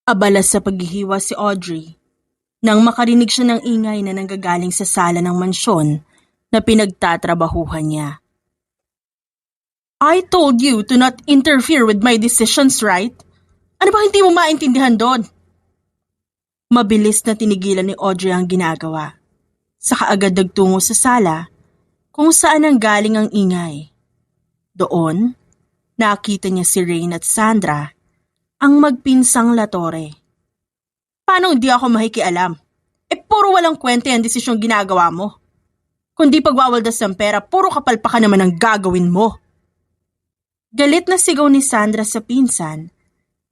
Abala sa paghihiwa si Audrey nang makarinig siya ng ingay na nanggagaling sa sala ng mansyon na pinagtatrabahuhan niya. I told you to not interfere with my decisions, right? Ano ba hindi mo maintindihan doon? Mabilis na tinigilan ni Audrey ang ginagawa. Saka agad nagtungo sa sala kung saan ang galing ang ingay. Doon, nakita niya si Rain at Sandra, ang magpinsang Latore. Paano hindi ako makikialam? Puro walang kwenta yung desisyong ginagawa mo. Kundi pagwawaldas ng pera, puro kapalpakan naman ang gagawin mo. Galit na sigaw ni Sandra sa pinsan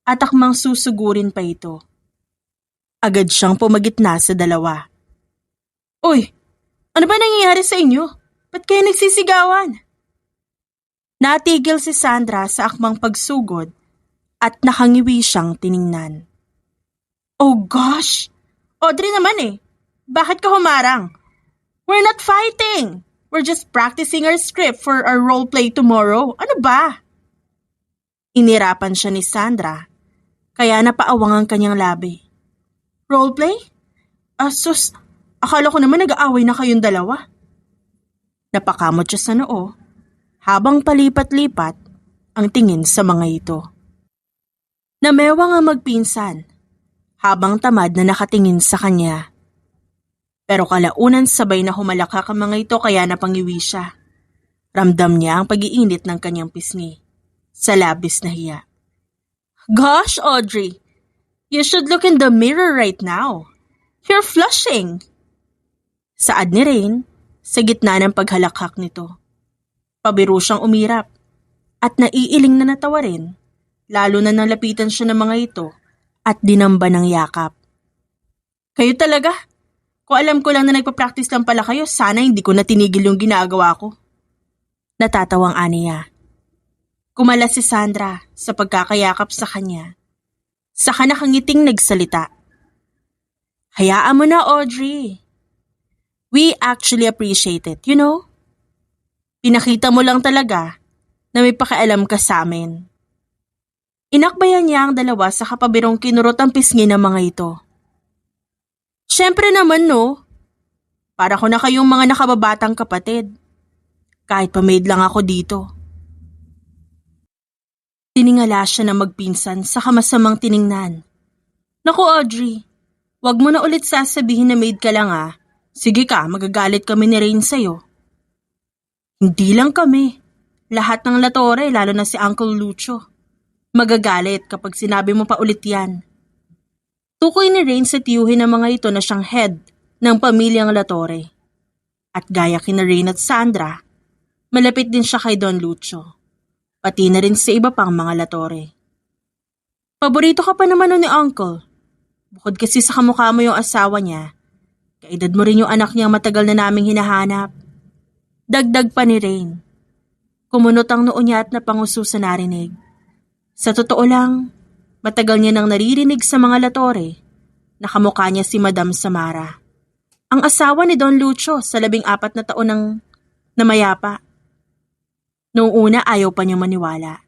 at akmang susugurin pa ito. Agad siyang pumagitna sa dalawa. Uy, ano ba nangyayari sa inyo? Ba't kayo nagsisigawan? Natigil si Sandra sa akmang pagsugod at nakangiwi siyang tiningnan. Oh gosh! Audrey naman Bakit ka humarang? We're not fighting! We're just practicing our script for our role play tomorrow. Ano ba? Inirapan siya ni Sandra, kaya napaawang ang kanyang labi. Role play? Sus, akala ko naman nag-aaway na kayong dalawa. Napakamot siya sa noo, habang palipat-lipat ang tingin sa mga ito. Namewang ang magpinsan, habang tamad na nakatingin sa kanya. Pero kalaunan sabay na humalakak ang mga ito kaya napangiwi siya. Ramdam niya ang pag-iinit ng kanyang pisngi, sa labis na hiya. Gosh, Audrey! You should look in the mirror right now. You're flushing! Saad ni Rain sa gitna ng paghalakhak nito. Pabiro siyang umirap at naiiling na natawa rin, lalo na nalapitan siya ng mga ito at dinamba ng yakap. Kayo talaga? Kung alam ko lang na nagpa-practice lang pala kayo, sana hindi ko na tinigil yung ginagawa ko. Natatawang aniya. Kumala si Sandra sa pagkakayakap sa kanya. Saka nakangiting nagsalita. Hayaan mo na, Audrey. We actually appreciate it, you know? Pinakita mo lang talaga na may pakialam ka sa amin. Inakbayan niya ang dalawa sa kapabirong kinurot ang pisngi ng mga ito. Siyempre naman no, para ko na kayong mga nakababatang kapatid. Kahit pa-maid lang ako dito. Tiningala siya na magpinsan sa kamasamang tiningnan. Naku Audrey, wag mo na ulit sasabihin na maid ka lang Sige ka, magagalit kami ni Rain sa'yo. Hindi lang kami. Lahat ng Latore, lalo na si Uncle Lucio. Magagalit kapag sinabi mo pa ulit yan. Tukoy ni Rain sa tiyuhin ng mga ito na siyang head ng pamilyang Latore. At gaya kina Rain at Sandra, malapit din siya kay Don Lucio. Pati na rin sa iba pang mga Latore. Paborito ka pa naman ni Uncle. Bukod kasi sa kamukha mo yung asawa niya, kaedad mo rin yung anak niyang matagal na naming hinahanap. Dagdag pa ni Rain. Kumunot ang noo niya at napanguso sa narinig. Sa totoo lang, matagal niya nang naririnig sa mga Latore na kamukha niya si Madam Samara. Ang asawa ni Don Lucio sa 14 na taon ng namayapa. Noong una ayaw pa niyang maniwala.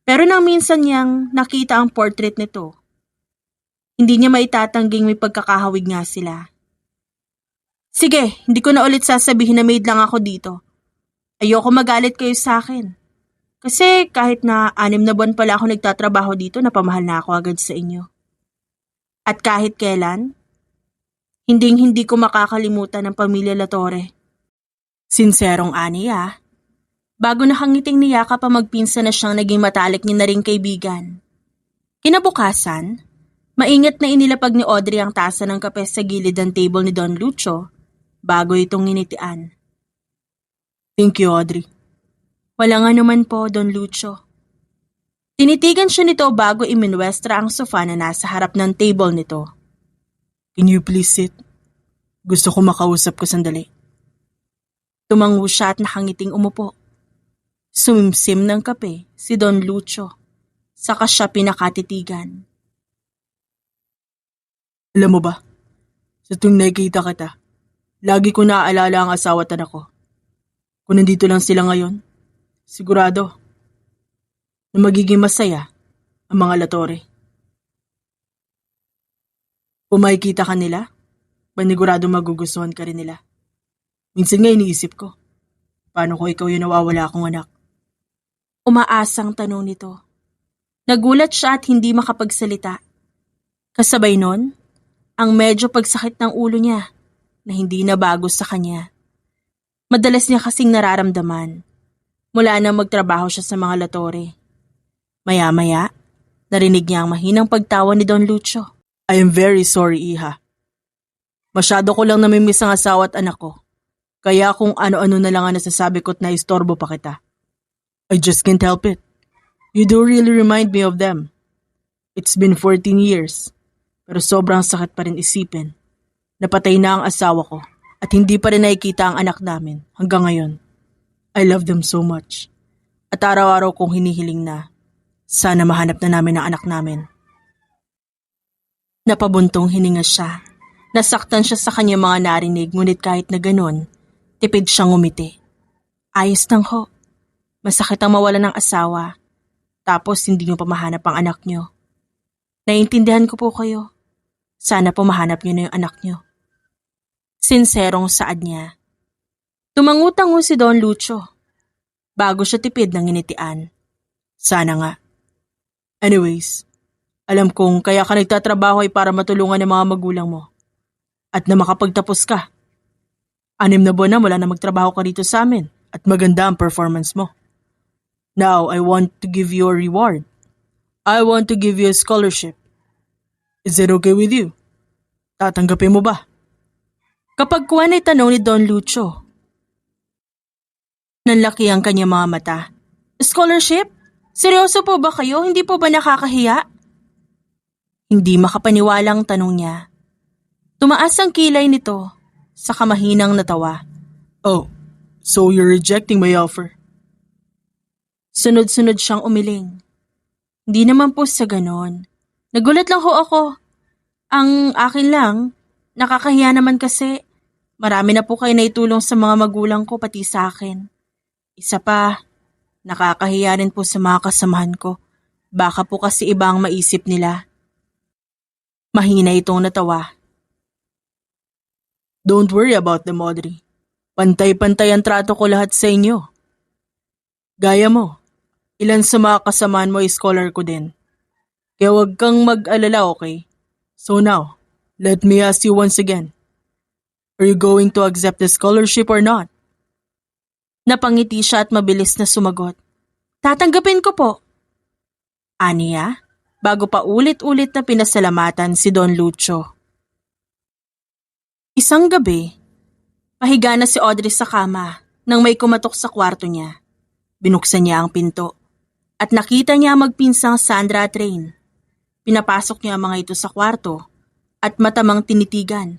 Pero nang minsan niyang nakita ang portrait nito, hindi niya maitatangging may pagkakahawig nga sila. Sige, hindi ko na ulit sasabihin na maid lang ako dito. Ayoko magalit kayo sa akin. Kasi kahit na 6 na buwan pala ako nagtatrabaho dito, napamahal na ako agad sa inyo. At kahit kailan, hindi ko makakalimutan ang pamilya Latore. Sinserong aniya. Bago nakangiting niyaka pa magpinsan na siyang naging matalik ni na ring kaibigan. Kinabukasan, maingat na inilapag ni Audrey ang tasa ng kape sa gilid ng table ni Don Lucio bago itong nginitian. Thank you, Audrey. Walang anuman po, Don Lucio. Tinitigan siya nito bago iminwestra ang sofa na nasa harap ng table nito. Can you please sit? Gusto ko makausap ko sandali. Tumango siya at nakangiting umupo. Sumimsim ng kape si Don Lucio. Saka siya pinakatitigan. Alam mo ba, sa tuwing nakikita kita, lagi ko naaalala ang asawa at anak ko. Kung nandito lang sila ngayon, sigurado na magiging masaya ang mga Latore. Kung makikita ka nila, panigurado magugustuhan ka rin nila. Minsan nga iniisip ko, paano ko ikaw yung nawawala akong anak? Umaasang tanong nito. Nagulat siya at hindi makapagsalita. Kasabay nun, ang medyo pagsakit ng ulo niya na hindi na bago sa kanya. Madalas niya kasing nararamdaman mula nang magtrabaho siya sa mga latore. Maya-maya, narinig niya ang mahinang pagtawa ni Don Lucio. I am very sorry, Iha. Masyado ko lang namimiss ang asawa at anak ko. Kaya kung ano-ano na lang ang nasasabi ko't naistorbo pa kita. I just can't help it. You do really remind me of them. It's been 14 years. Pero sobrang sakit pa rin isipin. Napatay na ang asawa ko at hindi pa rin nakikita ang anak namin hanggang ngayon. I love them so much. At araw-araw kong hinihiling na sana mahanap na namin ang anak namin. Napabuntong hininga siya. Nasaktan siya sa kanyang mga narinig ngunit kahit na ganon, tipid siyang ngumiti. Ayos lang ho. Masakit ang mawala ng asawa. Tapos hindi niyo pa mahanap ang anak niyo. Naiintindihan ko po kayo. Sana po mahanap niyo na yung anak niyo. Sinserong saad niya. Tumangutang si Don Lucio. Bago siya tipid ng initian. Sana nga. Anyways, alam kong kaya ka nagtatrabaho ay para matulungan ng mga magulang mo. At na makapagtapos ka. 6 na buwan na mula na magtrabaho ka dito sa amin at maganda ang performance mo. Now, I want to give you a reward. I want to give you a scholarship. Is it okay with you? Tatanggapin mo ba? Kapag kuwan ay tanong ni Don Lucio. Nanlaki ang kanyang mga mata. Scholarship? Seryoso po ba kayo? Hindi po ba nakakahiya? Hindi makapaniwalang tanong niya. Tumaas ang kilay nito sa kamahinang natawa. Oh, so you're rejecting my offer? Sunod-sunod siyang umiling. Hindi naman po sa ganon. Nagulat lang ho ako. Ang akin lang, nakakahiya naman kasi marami na po kayo naitulong sa mga magulang ko pati sa akin. Isa pa, nakakahiya rin po sa mga kasamahan ko. Baka po kasi iba ang maisip nila. Mahina itong natawa. Don't worry about them, Audrey. Pantay-pantay ang trato ko lahat sa inyo. Gaya mo, ilan sa mga kasamahan mo ay scholar ko din. Kaya huwag kang mag-alala, okay? So now, let me ask you once again. Are you going to accept the scholarship or not? Napangiti siya at mabilis na sumagot. Tatanggapin ko po. Aniya, bago pa ulit-ulit na pinasalamatan si Don Lucio. Isang gabi, pahiga na si Audrey sa kama nang may kumatok sa kwarto niya. Binuksan niya ang pinto at nakita niya magpinsang Sandra at Rain. Pinapasok niya ang mga ito sa kwarto at matamang tinitigan.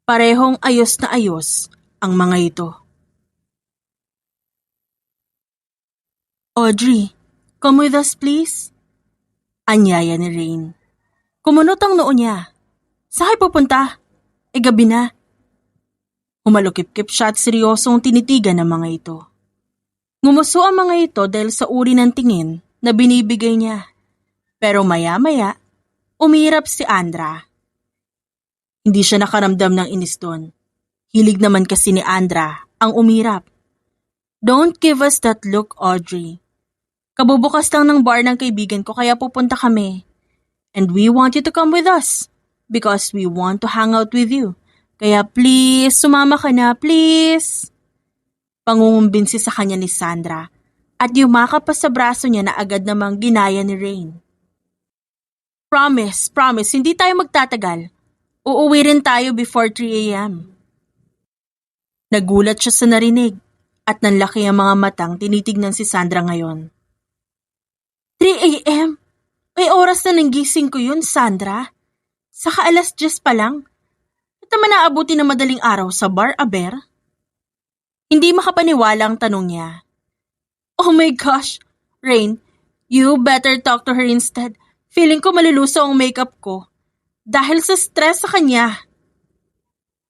Parehong ayos na ayos ang mga ito. Audrey, come with us please. Anyaya ni Rain. Kumunot ang noo niya. Saan pupunta? Gabi na. Humalukip-kip siya at seryosong tinitigan ng mga ito. Ngumuso ang mga ito dahil sa uri ng tingin na binibigay niya. Pero maya-maya, umirap si Andra. Hindi siya nakaramdam ng inis doon. Hilig naman kasi ni Andra ang umirap. Don't give us that look, Audrey. Kabubukas lang ng bar ng kaibigan ko kaya pupunta kami. And we want you to come with us because we want to hang out with you. Kaya please, sumama ka na, please. Pangungumbinsi sa kanya ni Sandra at yumakap pa sa braso niya na agad namang ginaya ni Rain. Promise, hindi tayo magtatagal. Uuwi rin tayo before 3 a.m. Nagulat siya sa narinig at nanlaki ang mga matang tinitignan si Sandra ngayon. 3 a.m.? May oras na nanggising ko yun, Sandra. Saka 10:00 pa lang. At naman naabuti na madaling araw sa bar, aber? Hindi makapaniwala ang tanong niya. Oh my gosh, Rain, you better talk to her instead. Feeling ko malulusaw ang makeup ko. Dahil sa stress sa kanya.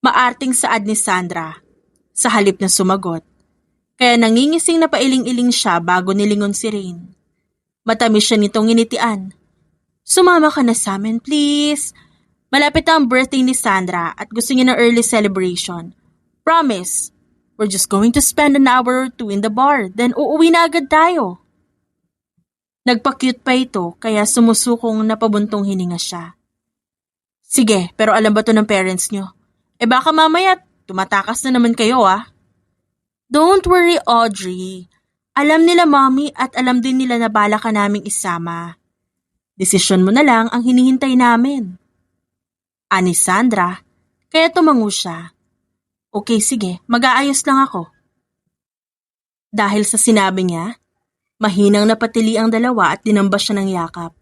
Maarting saad ni Sandra. Sa halip na sumagot. Kaya nangingising na pailing-iling siya bago nilingon si Rain. Matamis siya nitong initian. Sumama ka na sa amin, please. Malapit na ang birthday ni Sandra at gusto niya ng early celebration. Promise, we're just going to spend an hour or two in the bar, then uuwi na agad tayo. Nagpa-cute pa ito kaya sumusukong napabuntong hininga siya. Sige, pero alam ba to ng parents nyo? Baka mamaya tumatakas na naman kayo ah. Don't worry, Audrey. Alam nila mommy at alam din nila na bala ka naming isama. Desisyon mo na lang ang hinihintay namin. Ani Sandra, kaya tumango siya. Okay, sige, mag-aayos lang ako. Dahil sa sinabi niya, mahinang napatili ang dalawa at dinamba siya ng yakap.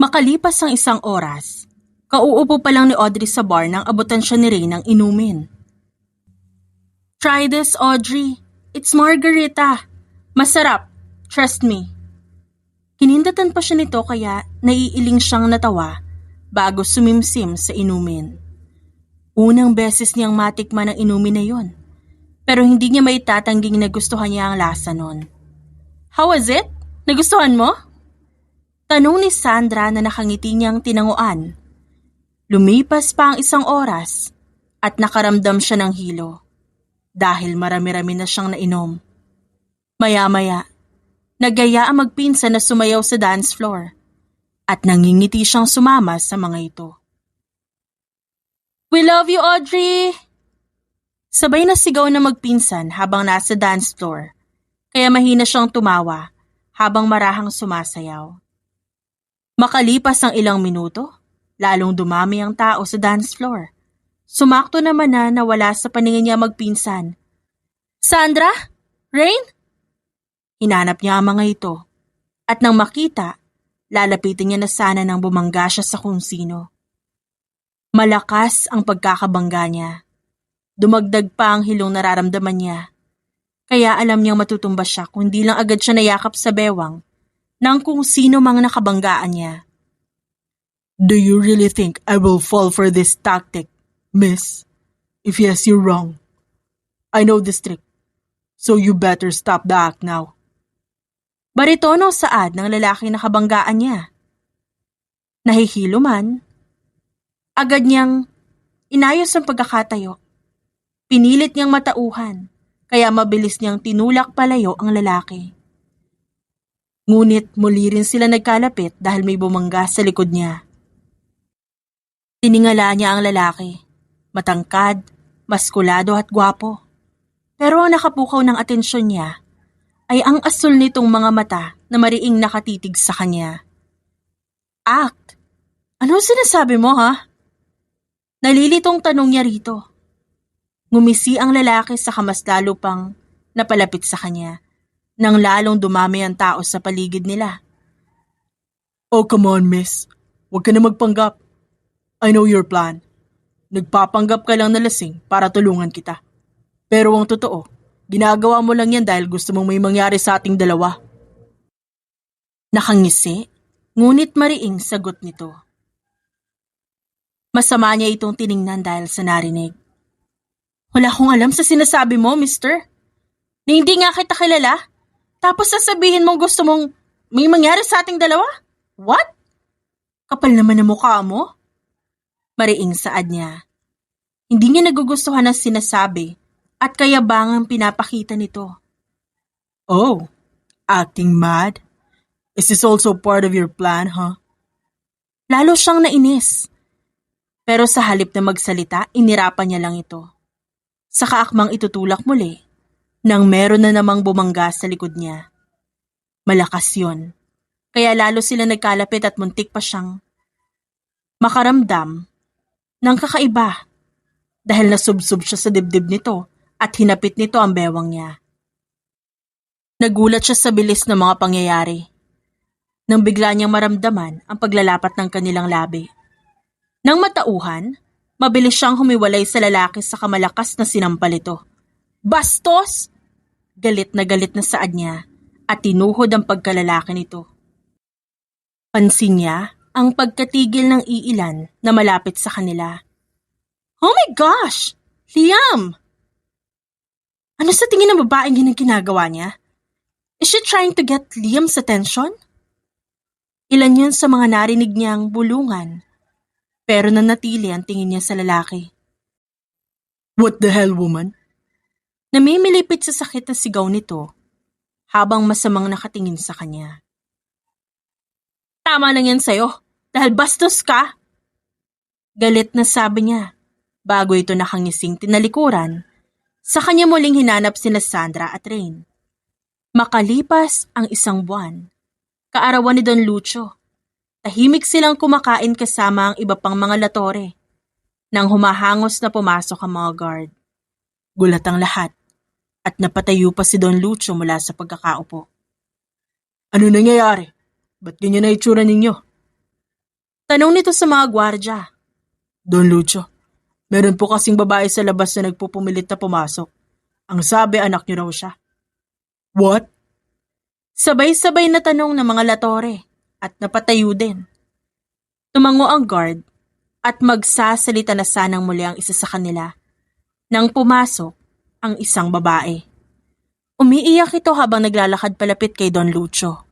Makalipas ang 1 oras, kauupo pa lang ni Audrey sa bar nang abutan siya ni Ray ng inumin. Try this, Audrey. It's margarita. Masarap. Trust me. Kinindatan pa siya nito kaya naiiling siyang natawa bago sumimsim sa inumin. Unang beses niyang matikman ang inumin na yon, pero hindi niya maitatangging nagustuhan niya ang lasa nun. How was it? Nagustuhan mo? Tanong ni Sandra na nakangiti niyang tinanguan. Lumipas pa ang 1 oras at nakaramdam siya ng hilo dahil marami-rami na siyang nainom. Maya-maya, nagaya ang magpinsan na sumayaw sa dance floor at nangingiti siyang sumama sa mga ito. We love you, Audrey! Sabay na sigaw na magpinsan habang nasa dance floor, kaya mahina siyang tumawa habang marahang sumasayaw. Makalipas ang ilang minuto, lalong dumami ang tao sa dance floor. Sumakto naman na nawala sa paningin niya magpinsan. Sandra? Rain? Hinanap niya ang mga ito, at nang makita, lalapitin niya na sana nang bumangga siya sa kung sino. Malakas ang pagkakabangga niya. Dumagdag pa ang hilong nararamdaman niya. Kaya alam niyang matutumba siya kung di lang agad siya nayakap sa bewang ng kung sino mang nakabanggaan niya. Do you really think I will fall for this tactic, miss? If yes, you're wrong. I know this trick, so you better stop the act now. Baritono saad ng lalaki nakabanggaan niya. Nahihilo man, agad niyang inayos ang pagkakatayo. Pinilit niyang matauhan, kaya mabilis niyang tinulak palayo ang lalaki. Ngunit muli rin sila nagkalapit dahil may bumangga sa likod niya. Tiningala niya ang lalaki, matangkad, maskulado at gwapo. Pero ang nakapukaw ng atensyon niya ay ang asul nitong mga mata na mariing nakatitig sa kanya. Act? Ano sinasabi mo ha? Nalilitong tanong niya rito. Ngumisi ang lalaki sa mas lalo pang napalapit sa kanya nang lalong dumami ang tao sa paligid nila. Oh come on miss, huwag ka na magpanggap. I know your plan. Nagpapanggap ka lang na lasing para tulungan kita. Pero ang totoo, ginagawa mo lang yan dahil gusto mong may mangyari sa ating dalawa. Nakangisi, ngunit mariing sagot nito. Masama niya itong tiningnan dahil sa narinig. Wala akong alam sa sinasabi mo, mister. Na hindi nga kita kilala. Tapos sasabihin mong gusto mong may mangyari sa ating dalawa? What? Kapal naman ang mukha mo. Mariing saad niya. Hindi niya nagugustuhan ang sinasabi at kayabangang pinapakita nito. Oh, acting mad? Is this also part of your plan, huh? Lalo siyang nainis. Pero sa halip na magsalita, inirapan niya lang ito. Sa kaakmang itutulak muli, nang meron na namang bumangga sa likod niya. Malakas yun. Kaya lalo sila nagkalapit at muntik pa siyang makaramdam ng kakaiba dahil nasubsob siya sa dibdib nito at hinapit nito ang bewang niya. Nagulat siya sa bilis ng mga pangyayari nang bigla niyang maramdaman ang paglalapat ng kanilang labi. Nang matauhan, mabilis siyang humiwalay sa lalaki sa kamalakas na sinampal ito. Bastos! Galit na saad niya at tinuhod ang pagkalalaki nito. Pansin niya ang pagkatigil ng iilan na malapit sa kanila. Oh my gosh! Liam! Ano sa tingin ng babaeng yun ang ginagawa niya? Is she trying to get Liam's attention? Ilan yun sa mga narinig niyang bulungan Pero nanatili ang tingin niya sa lalaki. What the hell, woman? Namimilipit sa sakit na sigaw nito habang masamang nakatingin sa kanya. Tama lang yan sa'yo, dahil bastos ka! Galit na sabi niya, bago ito nakangising tinalikuran. Sa kanya muling hinanap sina Sandra at Rain. Makalipas ang 1 buwan, kaarawan ni Don Lucio, tahimik silang kumakain kasama ang iba pang mga latore. Nang humahangos na pumasok ang mga guard. Gulat ang lahat at napatayo pa si Don Lucio mula sa pagkakaupo. Ano nangyayari? Ba't ganyan na itsura ninyo? Tanong nito sa mga gwardya. Don Lucio, meron po kasing babae sa labas na nagpupumilit na pumasok. Ang sabi anak niyo raw siya. What? Sabay-sabay na tanong ng mga latore at napatayo din. Tumango ang guard at magsasalita na sanang muli ang isa sa kanila nang pumasok ang isang babae. Umiiyak ito habang naglalakad palapit kay Don Lucio.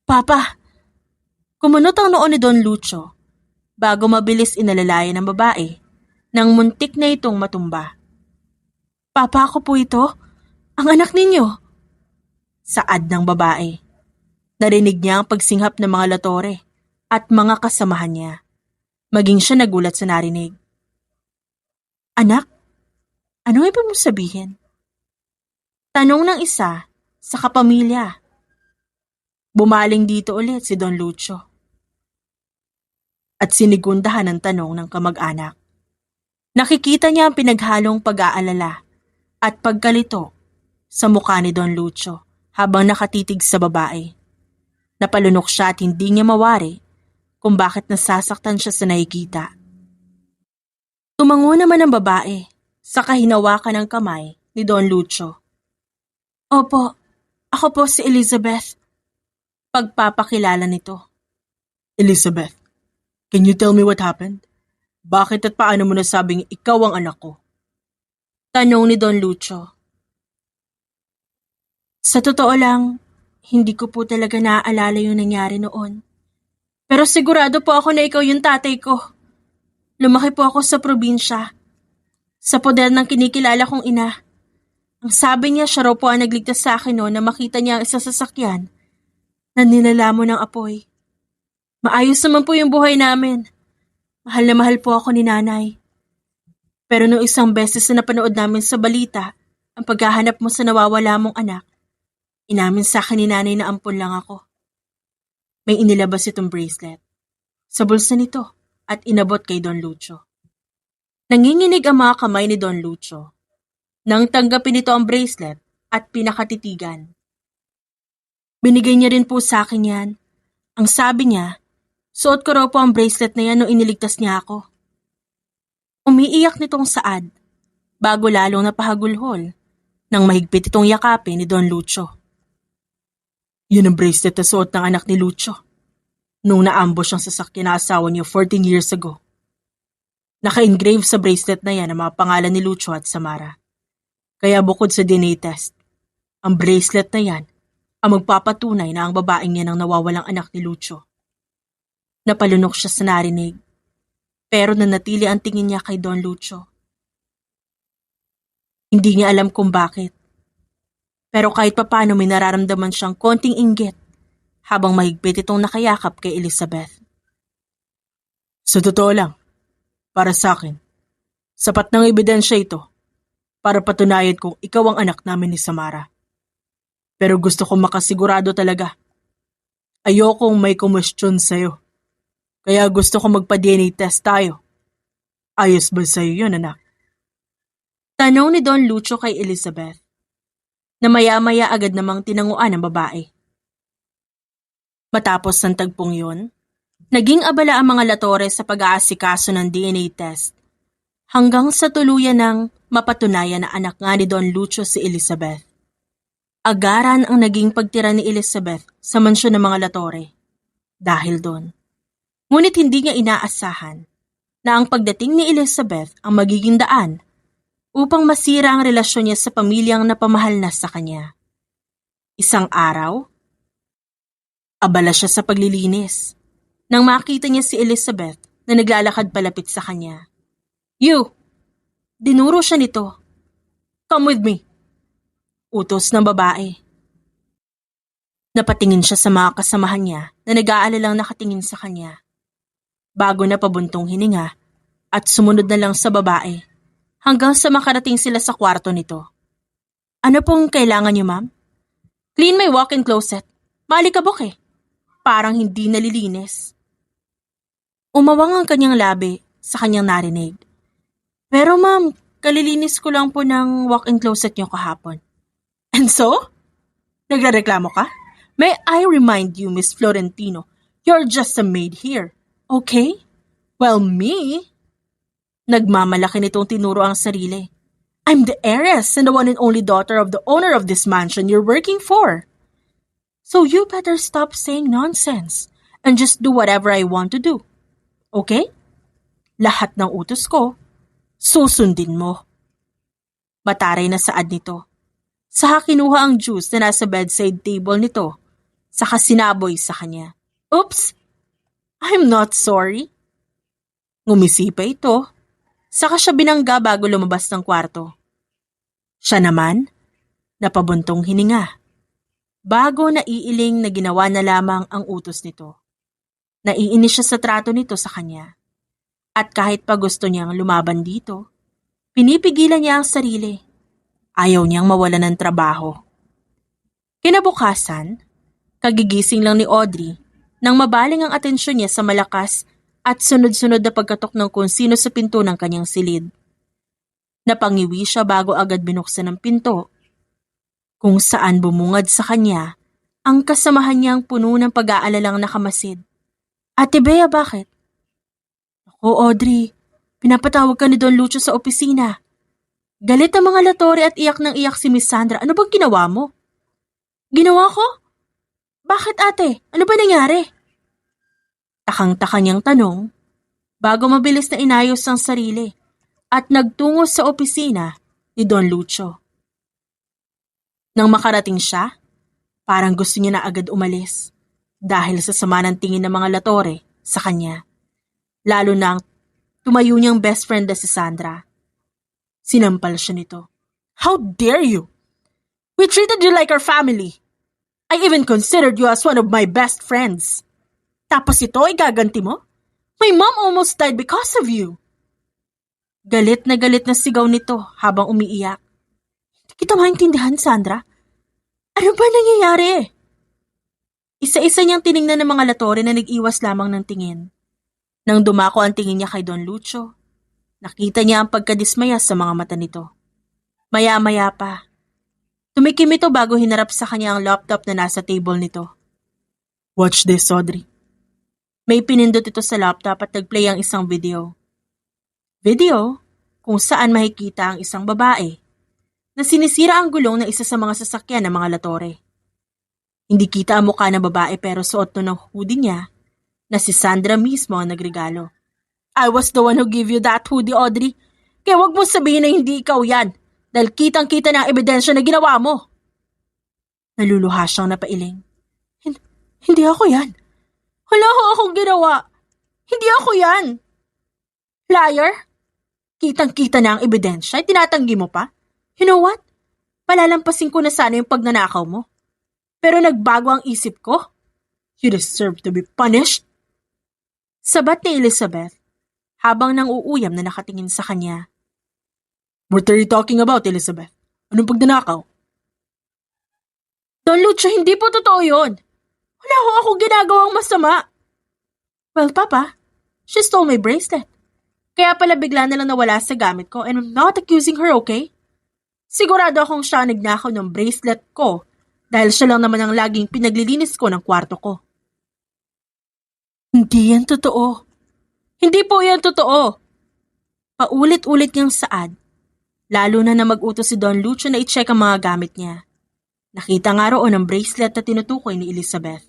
Papa! Kumunot ang noo ni Don Lucio bago mabilis inalalayan ng babae nang muntik na itong matumba. Papa, ako po ito? Ang anak ninyo? Saad ng babae. Narinig niya ang pagsinghap ng mga latore at mga kasamahan niya. Maging siya nagulat sa narinig. Anak? Ano ibig mong sabihin? Tanong ng isa sa kapamilya. Bumaling dito ulit si Don Lucio. At sinigundahan ang tanong ng kamag-anak. Nakikita niya ang pinaghalong pag-aalala at pagkalito sa mukha ni Don Lucio habang nakatitig sa babae. Napalunok siya at hindi niya mawari kung bakit nasasaktan siya sa nakikita. Tumango naman ang babae sa kahinawakan ng kamay ni Don Lucio. Opo, ako po si Elizabeth. Pagpapakilala nito. Elizabeth, can you tell me what happened? Bakit at paano mo nasabing ikaw ang anak ko? Tanong ni Don Lucio. Sa totoo lang, hindi ko po talaga naaalala yung nangyari noon. Pero sigurado po ako na ikaw yung tatay ko. Lumaki po ako sa probinsya. Sa poder ng kinikilala kong ina. Ang sabi niya siya raw po ang nagligtas sa akin noon na makita niya ang isa sa sasakyan na nilalamon ng apoy. Maayos naman po yung buhay namin. Mahal na mahal po ako ni nanay. Pero nung isang beses na napanood namin sa balita ang paghahanap mo sa nawawala mong anak, inamin sa akin ni nanay na ampon lang ako. May inilabas itong bracelet sa bulsa nito at inabot kay Don Lucio. Nanginginig ang mga kamay ni Don Lucio nang tanggapin nito ang bracelet at pinakatitigan. Binigay niya rin po sa akin yan. Ang sabi niya, suot ko raw po ang bracelet na yan nung iniligtas niya ako. Umiiyak nitong Saad bago lalong napahagulhol nang mahigpit itong yakapin ni Don Lucio. Yun ang bracelet na suot ng anak ni Lucio nung naambush ang sasakyan na asawa niyo 14 years ago. Naka-engrave sa bracelet na yan ang mga pangalan ni Lucio at Samara. Kaya bukod sa DNA test, ang bracelet na yan ang magpapatunay na ang babaeng yan ang nawawalang anak ni Lucio. Napalunok siya sa narinig, pero nanatili ang tingin niya kay Don Lucio. Hindi niya alam kung bakit, pero kahit papano may nararamdaman siyang konting inggit habang mahigpit itong nakayakap kay Elizabeth. Sa totoo lang, para sa akin, sapat ng ebidensya ito para patunayan kung ikaw ang anak namin ni Samara. Pero gusto kong makasigurado talaga. Ayokong may kumwestiyon sa'yo. Kaya gusto kong magpa-DNA test tayo. Ayos ba sa'yo yun, anak? Tanong ni Don Lucio kay Elizabeth, na maya-maya agad namang tinanguan ng babae. Matapos ng tagpong yun, naging abala ang mga latore sa pag-aasikaso ng DNA test hanggang sa tuluyan ng mapatunayan na anak nga ni Don Lucio si Elizabeth. Agaran ang naging pagtira ni Elizabeth sa mansyon ng mga latore dahil doon. Ngunit hindi niya inaasahan na ang pagdating ni Elizabeth ang magiging daan upang masira ang relasyon niya sa pamilyang napamahal na sa kanya. Isang araw, abala siya sa paglilinis nang makita niya si Elizabeth na naglalakad palapit sa kanya. You! Dinuro siya nito. Come with me. Utos ng babae. Napatingin siya sa mga kasamahan niya na nag-aalalang nakatingin sa kanya. Bago na pabuntong hininga at sumunod na lang sa babae hanggang sa makarating sila sa kwarto nito. Ano pong kailangan niyo, ma'am? Clean my walk-in closet. Malikabok eh. Parang hindi nalilinis. Umawang ang kanyang labi sa kanyang narinig. Pero ma'am, kalilinis ko lang po ng walk-in closet niyo kahapon. And so? Nagrereklamo ka? May I remind you, Miss Florentino, you're just a maid here. Okay? Well, me? Nagmamalaki nitong tinuro ang sarili. I'm the heiress and the one and only daughter of the owner of this mansion you're working for. So you better stop saying nonsense and just do whatever I want to do. Okay? Lahat ng utos ko, susundin mo. Mataray na saad nito. Saka kinuha ang juice na nasa bedside table nito, saka sinaboy sa kanya. Oops! I'm not sorry. Ngumisi pa ito, saka siya binangga bago lumabas ng kwarto. Siya naman, napabuntong hininga. Bago naiiling na ginawa na lamang ang utos nito. Naiinis siya sa trato nito sa kanya. At kahit pa gusto niyang lumaban dito, pinipigilan niya ang sarili. Ayaw niyang mawalan ng trabaho. Kinabukasan, kagigising lang ni Audrey nang mabaling ang atensyon niya sa malakas at sunod-sunod na pagkatok ng kung sino sa pinto ng kanyang silid. Napangiwi siya bago agad binuksan ang pinto, kung saan bumungad sa kanya ang kasamahan niyang puno ng pag-aalalang nakamasid. Ate Bea, bakit? Ako, Audrey, pinapatawag ka ni Don Lucio sa opisina. Galit ang mga Latore at iyak ng iyak si Miss Sandra. Ano bang ginawa mo? Ginawa ko? Bakit ate? Ano ba nangyari? Takang-taka niyang tanong bago mabilis na inayos ang sarili at nagtungo sa opisina ni Don Lucio. Nang makarating siya, parang gusto niya na agad umalis dahil sa sama ng tingin ng mga Latore sa kanya. Lalo nang tumayo niyang best friend na si Sandra. Sinampal siya nito. How dare you? We treated you like our family. I even considered you as one of my best friends. Tapos ito ay gaganti mo? My mom almost died because of you. Galit na sigaw nito habang umiiyak. Hindi kita maintindihan, Sandra. Ano ba nangyayari? Isa-isa niyang tiningnan ng mga Latore na nag-iwas lamang ng tingin. Nang dumako ang tingin niya kay Don Lucio, nakita niya ang pagkadismaya sa mga mata nito. Maya-maya pa, tumikim ito bago hinarap sa kanya ang laptop na nasa table nito. Watch this, Audrey. May pinindot ito sa laptop at nagplay ang isang video. Video kung saan makikita ang isang babae na sinisira ang gulong ng isa sa mga sasakyan ng mga Latore. Hindi kita ang mukha ng babae pero suot no ng hoodie niya na si Sandra mismo ang nagregalo. I was the one who gave you that hoodie, Audrey. Kaya wag mo sabihin na hindi ikaw yan dahil kitang-kita na ang ebidensya na ginawa mo. Naluluha siyang napailing. Hindi ako yan. Wala ko akong ginawa. Hindi ako yan. Liar? Kitang-kita na ang ebidensya, tinatanggi mo pa? You know what? Palalampasin ko na sana yung pagnanakaw mo. Pero nagbago ang isip ko. You deserve to be punished. Sabat ni Elizabeth habang nang uuyam na nakatingin sa kanya. What are you talking about, Elizabeth? Anong pagnanakaw? Don Lucio, hindi po totoo yun. Wala ko akong ginagawang masama. Well, Papa, she stole my bracelet. Kaya pala bigla na lang nawala sa gamit ko and I'm not accusing her, okay? Sigurado akong siya nagnakaw ng bracelet ko dahil siya lang naman ang laging pinaglilinis ko ng kwarto ko. Hindi yan totoo. Hindi po yan totoo. Paulit-ulit niyang saad, lalo na mag-utos si Don Lucio na i-check ang mga gamit niya. Nakita nga roon ang bracelet na tinutukoy ni Elizabeth.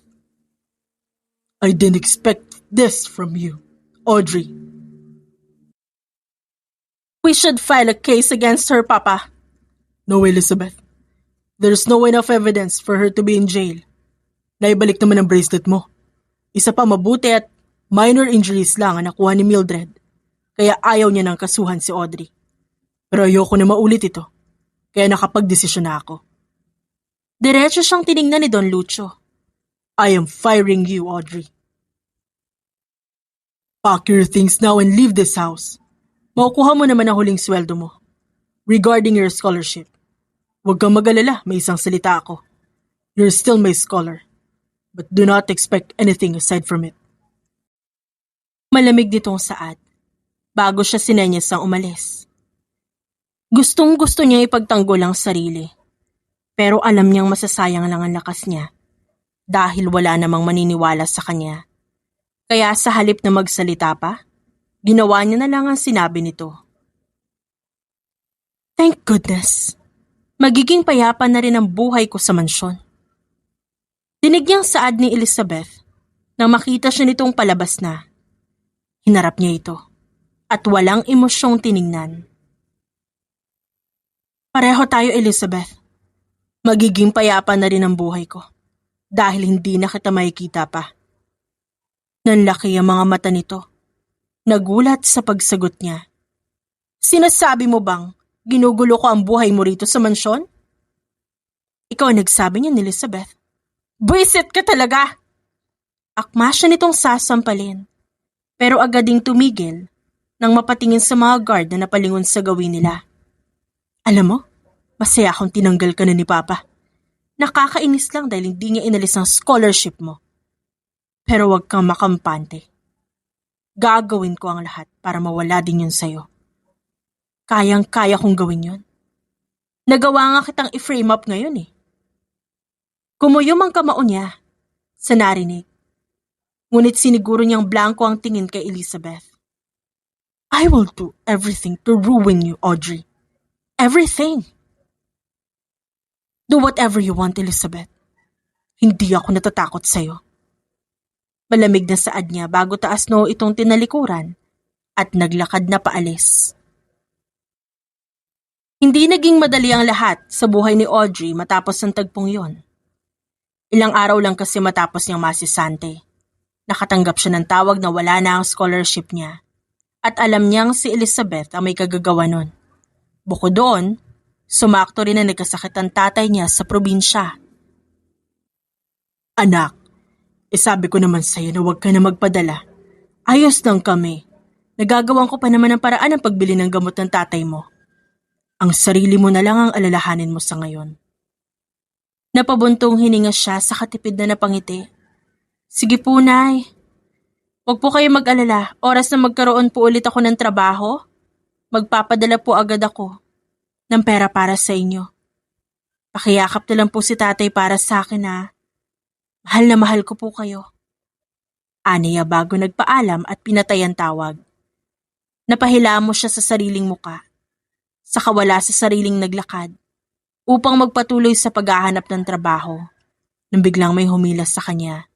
I didn't expect this from you, Audrey. We should file a case against her, Papa. No, Elizabeth. There's no enough evidence for her to be in jail. Naibalik naman ang bracelet mo. Isa pa mabuti at Minor injuries lang ang nakuha ni Mildred, kaya ayaw niya ng kasuhan si Audrey. Pero ayoko na maulit ito, kaya nakapagdesisyon na ako. Diretso siyang tiningnan ni Don Lucio. I am firing you, Audrey. Pack your things now and leave this house. Makukuha mo naman ang huling sweldo mo. Regarding your scholarship, huwag kang mag-alala, may isang salita ako. You're still my scholar, but do not expect anything aside from it. Malamig nitong saad, bago siya sinenyas ang umalis. Gustong-gusto niya ipagtanggol ang sarili, pero alam niyang masasayang lang ang lakas niya dahil wala namang maniniwala sa kanya. Kaya sa halip na magsalita pa, ginawa niya na lang ang sinabi nito. Thank goodness, magiging payapa na rin ang buhay ko sa mansyon. Dinig niyang saad ni Elizabeth nang makita siya nitong palabas na. Hinarap niya ito at walang emosyong tiningnan. Pareho tayo, Elizabeth. Magiging payapa na rin ang buhay ko dahil hindi na kita makikita pa. Nanlaki ang mga mata nito. Nagulat sa pagsagot niya. Sinasabi mo bang ginugulo ko ang buhay mo rito sa mansyon? Ikaw ang nagsabi niya ni Elizabeth. Buisit ka talaga! Akma siya nitong sasampalin, pero agad ding tumigil nang mapatingin sa mga guard na napalingon sa gawin nila. Alam mo, masaya akong tinanggal ka na ni Papa. Nakakainis lang dahil hindi niya inalis ang scholarship mo. Pero huwag kang makampante. Gagawin ko ang lahat para mawala din yun sa'yo. Kayang-kaya kong gawin yun. Nagawa nga kitang i-frame up ngayon eh. Kumuyom ang kamao niya sa narinig. Ngunit siniguro niyang blanco ang tingin kay Elizabeth. I will do everything to ruin you, Audrey. Everything. Do whatever you want, Elizabeth. Hindi ako natatakot sa'yo. Malamig na saad niya bago taas noo itong tinalikuran at naglakad na paalis. Hindi naging madali ang lahat sa buhay ni Audrey matapos ang tagpong yon. Ilang araw lang kasi matapos niyang masisante. Nakatanggap siya ng tawag na wala na ang scholarship niya at alam niyang si Elizabeth ang may kagagawa nun. Bukod doon, sumakto rin na nagkasakit ang tatay niya sa probinsya. Anak, sabi ko naman sa'yo na huwag ka na magpadala. Ayos lang kami. Nagagawan ko pa naman ang paraan ng pagbili ng gamot ng tatay mo. Ang sarili mo na lang ang alalahanin mo sa ngayon. Napabuntong hininga siya sa katipid na napangiti. Sige po, Nay. Huwag po kayo mag-alala. Oras na magkaroon po ulit ako ng trabaho, magpapadala po agad ako ng pera para sa inyo. Pakiyakap na lang po si tatay para sa akin ha. Mahal na mahal ko po kayo. Aniya bago nagpaalam at pinatay ang tawag. Napahila mo siya sa sariling muka, saka wala sa sariling naglakad, upang magpatuloy sa paghahanap ng trabaho, nang biglang may humilas sa kanya.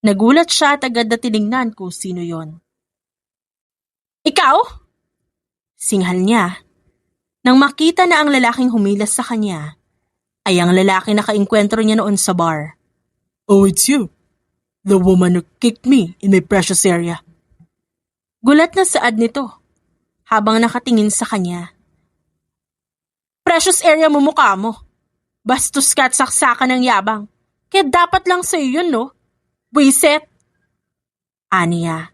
Nagulat siya at agad na tinignan kung sino yon. Ikaw? Singhal niya. Nang makita na ang lalaking humilas sa kanya, ay ang lalaki na kainkwentro niya noon sa bar. Oh, it's you. The woman who kicked me in my precious area. Gulat na saad nito, habang nakatingin sa kanya. Precious area mo mukha mo. Bastos ka at saksakan ng yabang. Kaya dapat lang sa'yo yun, no? Buisit! Aniya,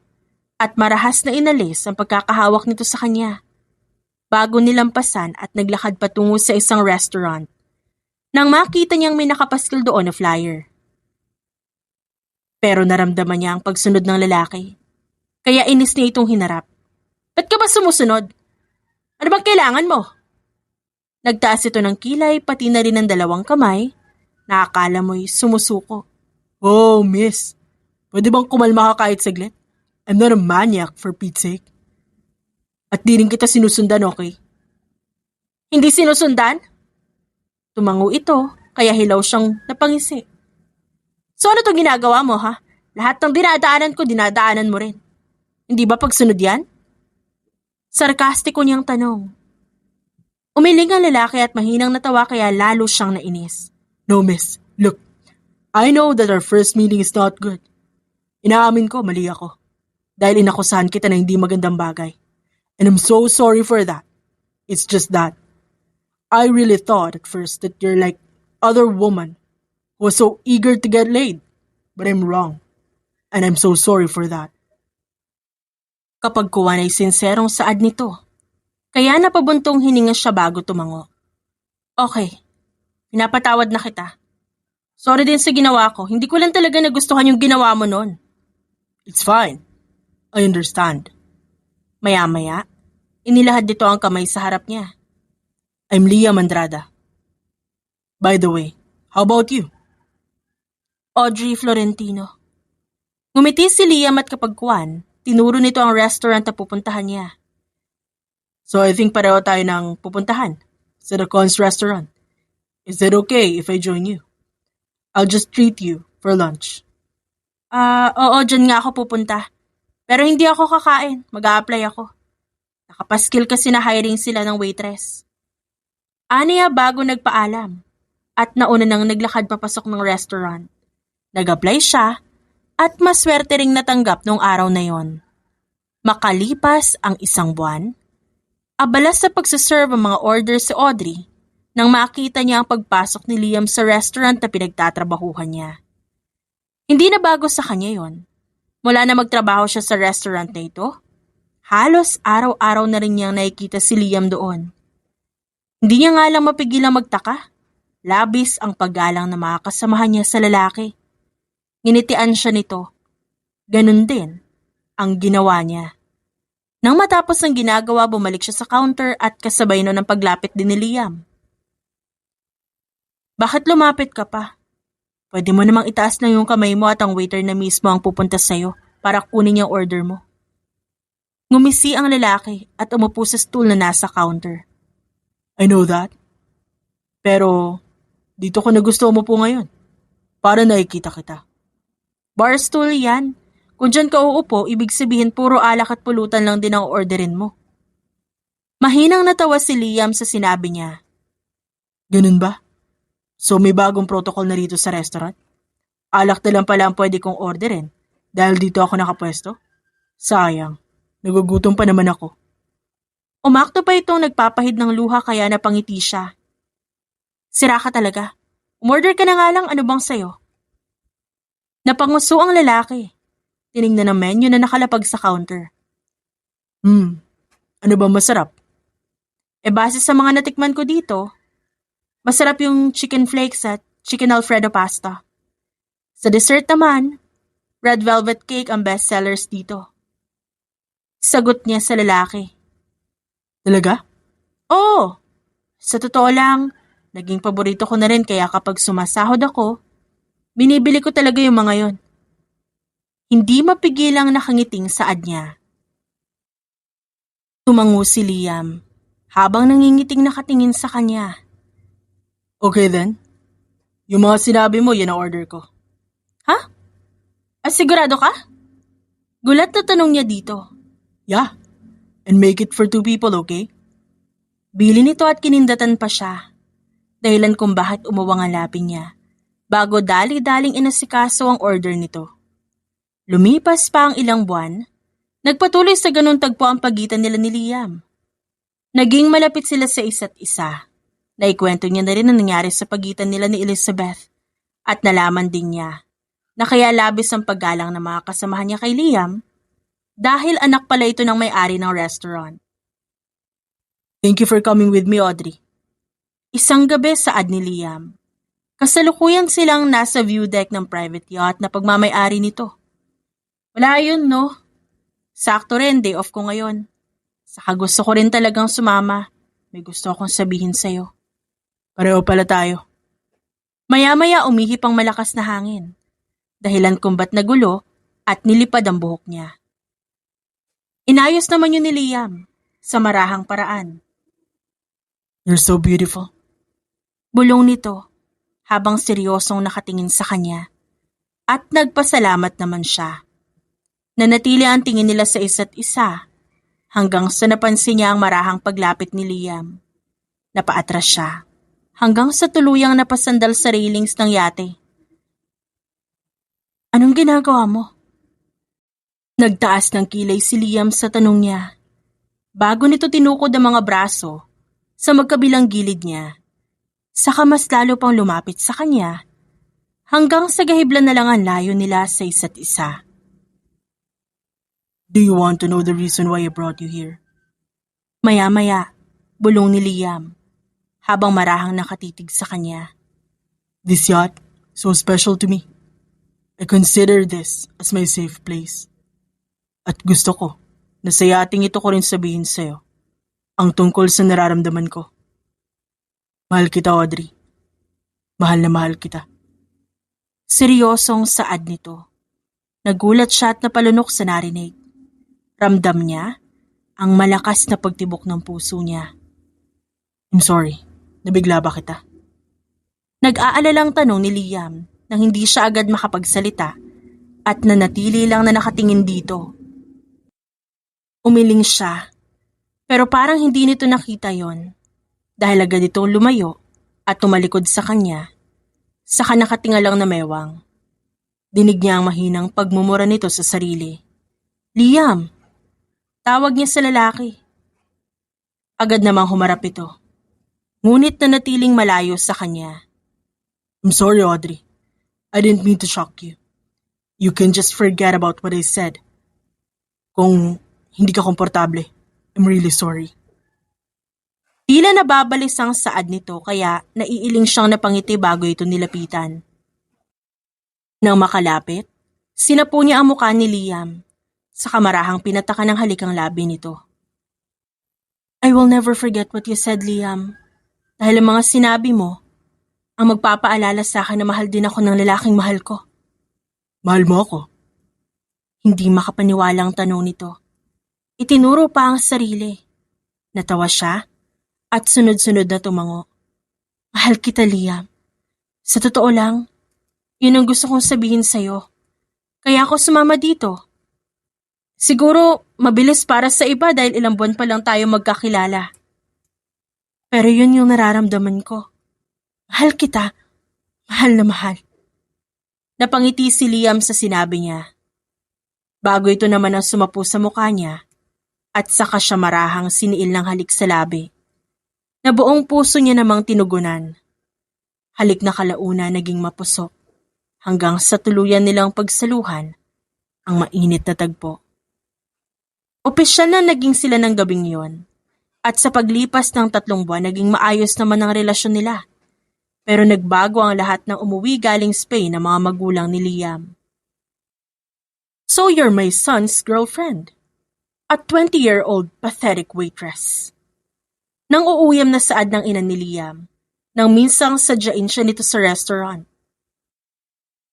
at marahas na inalis ang pagkakahawak nito sa kanya. Bago nilampasan at naglakad patungo sa isang restaurant, nang makita niyang may nakapaskil doon na flyer. Pero naramdaman niya ang pagsunod ng lalaki, kaya inis niya itong hinarap. Ba't ka ba sumusunod? Ano bang kailangan mo? Nagtaas ito ng kilay pati na rin ng dalawang kamay, na akala mo'y sumusuko. Oh, miss. Pwede bang kumalma ka kahit saglit? I'm not a maniac for Pete's sake. At di rin kita sinusundan, okay? Hindi sinusundan? Tumango ito, kaya hilaw siyang napangisi. So ano itong ginagawa mo, ha? Lahat ng dinadaanan ko, dinadaanan mo rin. Hindi ba pagsunod yan? Sarkastiko niyang tanong. Umiling ang lalaki at mahinang natawa kaya lalo siyang nainis. No, miss. Look. I know that our first meeting is not good. Inaamin ko, mali ako. dahil inakusahan kita ng hindi magandang bagay. And I'm so sorry for that. It's just that I really thought at first that you're like other woman who was so eager to get laid. But I'm wrong. And I'm so sorry for that. Kapag Kuwan ay sinserong saad nito, kaya napabuntong hininga siya bago tumango. Okay, pinapatawad na kita. Sorry din sa ginawa ko. Hindi ko lang talaga nagustuhan yung ginawa mo nun. It's fine. I understand. Maya-maya, inilahad nito ang kamay sa harap niya. I'm Liam Andrada. By the way, how about you? Audrey Florentino. Ngumiti si Liam at kapag Kuwan, tinuro nito ang restaurant na pupuntahan niya. So I think pareho tayo ng pupuntahan sa The Cons restaurant. Is it okay if I join you? I'll just treat you for lunch. Oo, dyan nga ako pupunta. Pero hindi ako kakain. Mag-a-apply ako. Nakapaskil kasi na hiring sila ng waitress. Aniya bago nagpaalam at nauna nang naglakad papasok ng restaurant. Nag-apply siya at maswerte ring natanggap noong araw na yon. Makalipas ang isang buwan, abala sa pagsaserve ang mga order si Audrey nang makita niya ang pagpasok ni Liam sa restaurant na pinagtatrabahuhan niya. Hindi na bago sa kanya yon. Mula na magtrabaho siya sa restaurant na ito, halos araw-araw na rin niyang nakikita si Liam doon. Hindi niya nga lang mapigilang magtaka. Labis ang paggalang na mga kasamahan niya sa lalaki. Nginitian siya nito. Ganun din ang ginawa niya. Nang matapos ang ginagawa, bumalik siya sa counter at kasabay nun ang paglapit din ni Liam. Bakit lumapit ka pa? Pwede mo namang itaas na yung kamay mo at ang waiter na mismo ang pupunta sa'yo para kunin yung order mo. Ngumisi ang lalaki at umupo sa stool na nasa counter. I know that. Pero dito ko na gusto umupo ngayon para nakikita kita. Bar stool yan. Kung dyan ka uupo, ibig sabihin puro alak at pulutan lang din ang orderin mo. Mahinang natawa si Liam sa sinabi niya. Ganun ba? So may bagong protocol na rito sa restaurant? Alak na lang pala ang pwede kong orderin dahil dito ako nakapwesto? Sayang, nagugutom pa naman ako. Umakto pa itong nagpapahid ng luha kaya napangiti siya. Sira ka talaga. Umorder ka na nga lang, ano bang sayo? Napanguso ang lalaki. Tiningnan ang menu na nakalapag sa counter. Ano ba masarap? Base sa mga natikman ko dito, masarap yung chicken flakes at chicken alfredo pasta. Sa dessert naman, red velvet cake ang best sellers dito. Sagot niya sa lalaki. Talaga? Oo. Sa totoo lang, naging paborito ko na rin kaya kapag sumasahod ako, binibili ko talaga yung mga yon. Hindi mapigilang nakangiting saad niya. Tumango si Liam habang nangingiting nakatingin sa kanya. Okay then. Yung mga sinabi mo, yan ang order ko. Ha? Sigurado ka? Gulat na tanong niya dito. Yeah. And make it for 2 people, okay? Bili nito at kinindatan pa siya. Dahilan kung bakit umuwang ang labi niya. Bago dali-daling inasikaso ang order nito. Lumipas pa ang ilang buwan, nagpatuloy sa ganun tagpo ang pagitan nila ni Liam. Naging malapit sila sa isa't isa. Naikwento niya na rin ang nangyari sa pagitan nila ni Elizabeth at nalaman din niya na kaya labis ang paggalang ng mga kasamahan niya kay Liam dahil anak pala ito ng may-ari ng restaurant. Thank you for coming with me, Audrey. Isang gabi saad ni Liam. Kasalukuyan silang nasa view deck ng private yacht na pagmamay-ari nito. Wala yun, no? Sakto rin, day off ko ngayon. Saka gusto ko rin talagang sumama. May gusto akong sabihin sa'yo. Pareho pala tayo. Maya-maya umihip ang malakas na hangin. Dahilan kung ba't nagulo at nilipad ang buhok niya. Inayos naman yun ni Liam sa marahang paraan. You're so beautiful. Bulong nito habang seryosong nakatingin sa kanya at nagpasalamat naman siya. Nanatili ang tingin nila sa isa't isa hanggang sa napansin niya ang marahang paglapit ni Liam. Napaatras siya hanggang sa tuluyang napasandal sa railings ng yate. Anong ginagawa mo? Nagtaas ng kilay si Liam sa tanong niya. Bago nito tinukod ang mga braso sa magkabilang gilid niya, saka mas lalo pang lumapit sa kanya hanggang sa gahiblan na lang ang layo nila sa isa't isa. Do you want to know the reason why I brought you here? Maya-maya, bulong ni Liam habang marahang nakatitig sa kanya. This yacht, so special to me. I consider this as my safe place. At gusto ko na sa yating ito ko rin sabihin sa'yo ang tungkol sa nararamdaman ko. Mahal kita, Audrey. Mahal na mahal kita. Seryosong saad nito. Nagulat siya at napalunok sa narinig. Ramdam niya ang malakas na pagtibok ng puso niya. I'm sorry, nabigla ba kita? Nag-aalalang tanong ni Liam nang hindi siya agad makapagsalita at nanatili lang na nakatingin dito. Umiling siya, pero parang hindi nito nakita yon dahil agad itong lumayo at tumalikod sa kanya, saka nakatinga lang na mewang. Dinig niya ang mahinang pagmumura nito sa sarili. Liam! Tawag niya sa lalaki. Agad namang humarap ito, ngunit nanatiling malayo sa kanya. I'm sorry, Audrey. I didn't mean to shock you. You can just forget about what I said. Kung hindi ka komportable, I'm really sorry. Tila nababalis ang saad nito kaya naiiling siyang napangiti bago ito nilapitan. Nang makalapit, sinapo niya ang mukha ni Liam, saka marahang pinatakan ng halik ang labi nito. I will never forget what you said, Liam. Dahil ang mga sinabi mo, ang magpapaalala sa akin na mahal din ako ng lalaking mahal ko. Mahal mo ako? Hindi makapaniwala ang tanong nito. Itinuro pa ang sarili. Natawa siya at sunod-sunod na tumango. Mahal kita, Liam. Sa totoo lang, yun ang gusto kong sabihin sa'yo. Kaya ako sumama dito. Siguro mabilis para sa iba dahil ilang buwan pa lang tayo magkakilala. Pero yun yung nararamdaman ko. Mahal kita. Mahal na mahal. Napangiti si Liam sa sinabi niya. Bago ito naman ang sumapu sa mukha niya at saka siya marahang siniil ng halik sa labi na buong puso niya namang tinugunan. Halik na kalauna naging mapusok hanggang sa tuluyan nilang pagsaluhan ang mainit na tagpo. Opisyal na naging sila ng gabing yon at sa paglipas ng 3 buwan naging maayos naman ang relasyon nila. Pero nagbago ang lahat ng umuwi galing Spain ng mga magulang ni Liam. So you're my son's girlfriend? A 20-year-old pathetic waitress. Nang uuyam na saad ng ina ni Liam, nang minsang sadyain siya nito sa restaurant.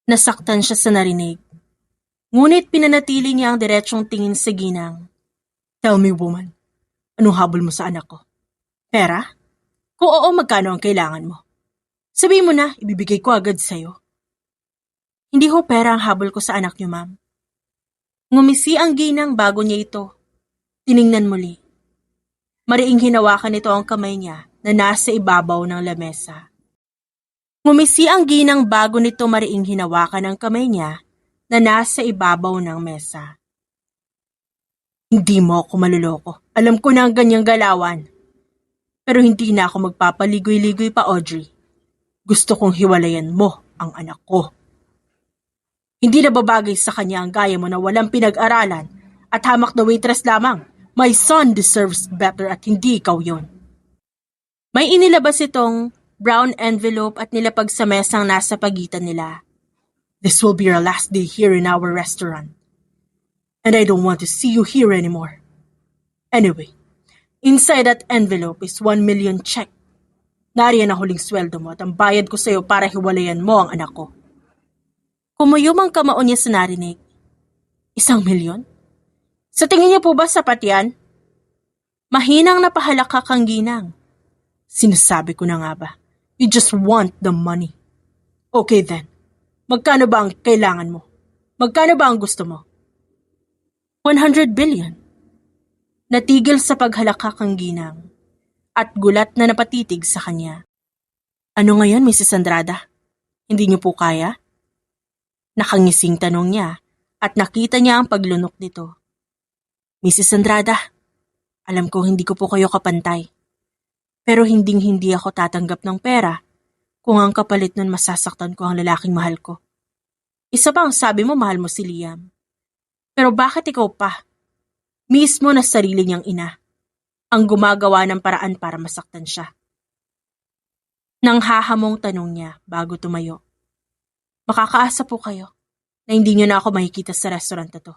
Nasaktan siya sa narinig. Ngunit pinanatili niya ang diretsong tingin sa ginang. Tell me, woman, anong habol mo sa anak ko? Pera? Kung oo, magkano ang kailangan mo? Sabihin mo na, ibibigay ko agad sa'yo. Hindi ho pera ang habol ko sa anak niyo, ma'am. Ngumisi ang ginang bago niya ito. Tiningnan muli. Mariing hinawakan nito ang kamay niya na nasa ibabaw ng lamesa. Ngumisi ang ginang bago nito mariing hinawakan ang kamay niya na nasa ibabaw ng mesa. Hindi mo ako maluloko. Alam ko na ang ganyang galawan. Pero hindi na ako magpapaligoy-ligoy pa, Audrey. Gusto kong hiwalayan mo ang anak ko. Hindi na babagay sa kanya ang gaya mo na walang pinag-aralan at hamak na waitress lamang. My son deserves better at hindi ikaw yon. May inilabas itong brown envelope at nilapag sa mesang nasa pagitan nila. This will be our last day here in our restaurant. And I don't want to see you here anymore. Anyway, inside that envelope is 1 million check. Nariyan ang huling sweldo mo at ang bayad ko sa iyo para hiwalayan mo ang anak ko. Kumuyom ang kamao niya sa narinig. 1 milyon? Sa tingin niya po ba sapat yan? Mahinang napahalakak ang ginang. Sinasabi ko na nga ba, you just want the money. Okay then, magkano ba ang kailangan mo? Magkano ba ang gusto mo? 100 billion. Natigil sa paghalakak ang ginang at gulat na napatitig sa kanya. Ano ngayon, Mrs. Andrada? Hindi niyo po kaya? Nakangising tanong niya at nakita niya ang paglunok nito. Mrs. Andrada, alam ko hindi ko po kayo kapantay. Pero hindi ako tatanggap ng pera kung ang kapalit nun masasaktan ko ang lalaking mahal ko. Isa pa ang sabi mo mahal mo si Liam. Pero bakit ikaw pa? Mismo na sarili niyang ina ang gumagawa ng paraan para masaktan siya. Nang hahamong tanong niya bago tumayo. Makakaasa po kayo na hindi niyo na ako makikita sa restaurant na to.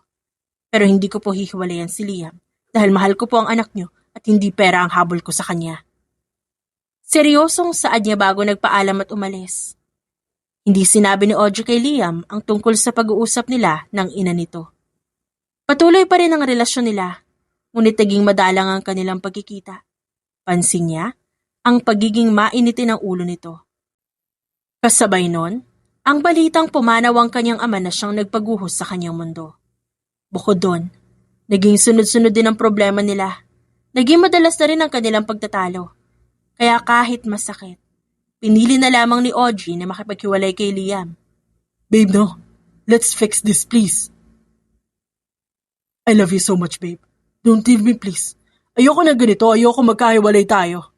Pero hindi ko po hihiwalayan si Liam dahil mahal ko po ang anak niyo at hindi pera ang habol ko sa kanya. Seryosong saad niya bago nagpaalam at umalis. Hindi sinabi ni Audrey kay Liam ang tungkol sa pag-uusap nila ng ina nito. Patuloy pa rin ang relasyon nila, ngunit naging madalang ang kanilang pagkikita. Pansin niya ang pagiging mainitin ng ulo nito. Kasabay nun, ang balitang pumanaw ang kanyang ama na siyang nagpaguhos sa kanyang mundo. Bukod doon, naging sunod-sunod din ang problema nila. Naging madalas na rin ang kanilang pagtatalo. Kaya kahit masakit, pinili na lamang ni Audrey na makipaghiwalay kay Liam. Babe, no. Let's fix this, please. I love you so much, babe. Don't leave me, please. Ayoko na ganito. Ayoko magkahiwalay tayo.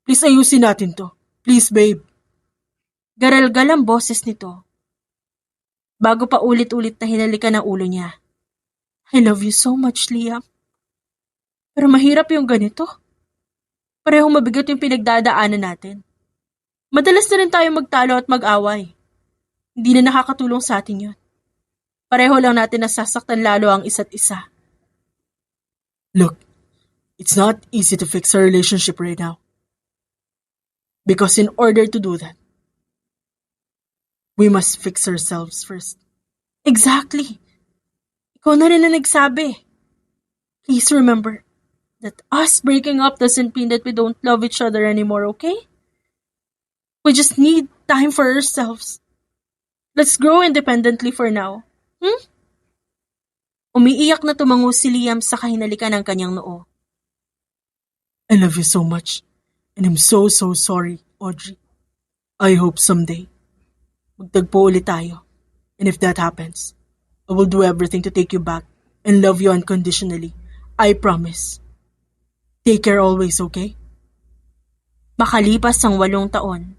Please ayusin natin to. Please, babe. Garalgal ang boses nito. Bago pa ulit-ulit na hinalikan ang ulo niya. I love you so much, Liam. Pero mahirap yung ganito. Parehong mabigat yung pinagdadaanan natin. Madalas na rin tayo magtalo at mag-away. Hindi na nakakatulong sa atin yun. Pareho lang natin nasasaktan lalo ang isa't isa. Look, it's not easy to fix our relationship right now. Because in order to do that, we must fix ourselves first. Exactly. Ikaw na rin na nagsabi. Please remember that us breaking up doesn't mean that we don't love each other anymore, okay? We just need time for ourselves. Let's grow independently for now. Umiiyak na tumango si Liam sa kahinalikan ng kanyang noo. I love you so much. And I'm so sorry, Audrey. I hope someday magtagpo ulit tayo. And if that happens, I will do everything to take you back and love you unconditionally. I promise. Take care always, okay? Makalipas ang 8 taon,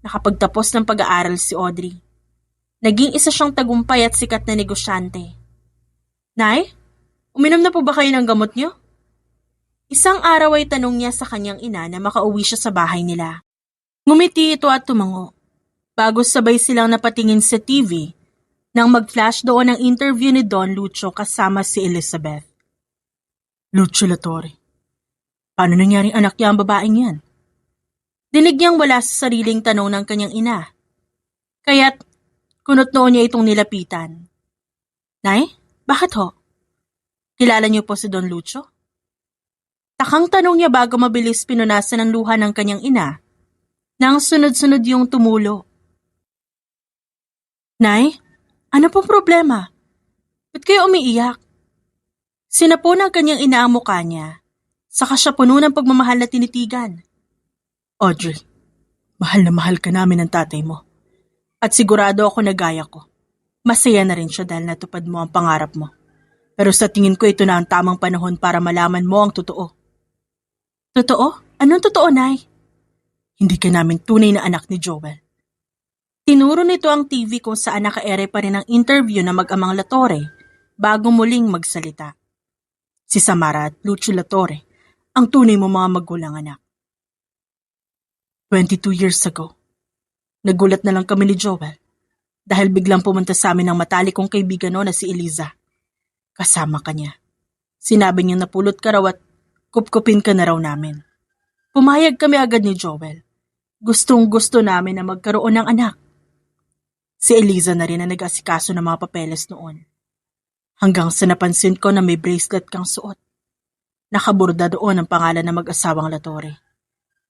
nakapagtapos ng pag-aaral si Audrey. Naging isa siyang tagumpay at sikat na negosyante. Nay, uminom na po ba kayo ng gamot niyo? Isang araw ay tanong niya sa kanyang ina na makauwi siya sa bahay nila. Ngumiti ito at tumango. Bago sabay silang napatingin sa TV nang mag-flash doon ang interview ni Don Lucio kasama si Elizabeth. Lucio Latore, paano nangyaring anak niya ang babaeng yan? Dinig niyang wala sa sariling tanong ng kanyang ina. Kaya't kunot noon niya itong nilapitan. Nay, bakit ho? Kilala niyo po si Don Lucio? Takang tanong niya bago mabilis pinunasan ng luha ng kanyang ina nang sunod-sunod yung tumulo. Nay, ano pong problema? Ba't kayo umiiyak? Sinapo ng kanyang ina ang mukha niya, saka siya puno ng pagmamahal na tinitigan. Audrey, mahal na mahal ka namin ng tatay mo. At sigurado ako na gaya ko. Masaya na rin siya dahil natupad mo ang pangarap mo. Pero sa tingin ko ito na ang tamang panahon para malaman mo ang totoo. Totoo? Anong totoo, Nay? Hindi ka namin tunay na anak ni Joel. Tinuro nito ang TV kung saan naka-ere pa rin ang interview na mag-amang Latore bago muling magsalita. Si Samara at Lucio Latore, ang tunay mo mga magulang anak. 22 years ago, nagulat na lang kami ni Joel dahil biglang pumunta sa amin ang matalik kong kaibigan noon na si Eliza. Kasama ka niya. Sinabi niya napulot ka raw at kupkupin ka na raw namin. Pumayag kami agad ni Joel. Gustong-gusto namin na magkaroon ng anak. Si Eliza na rin ang nag-asikaso ng mga papeles noon. Hanggang sa napansin ko na may bracelet kang suot. Nakaborda doon ang pangalan ng mag-asawang Latore.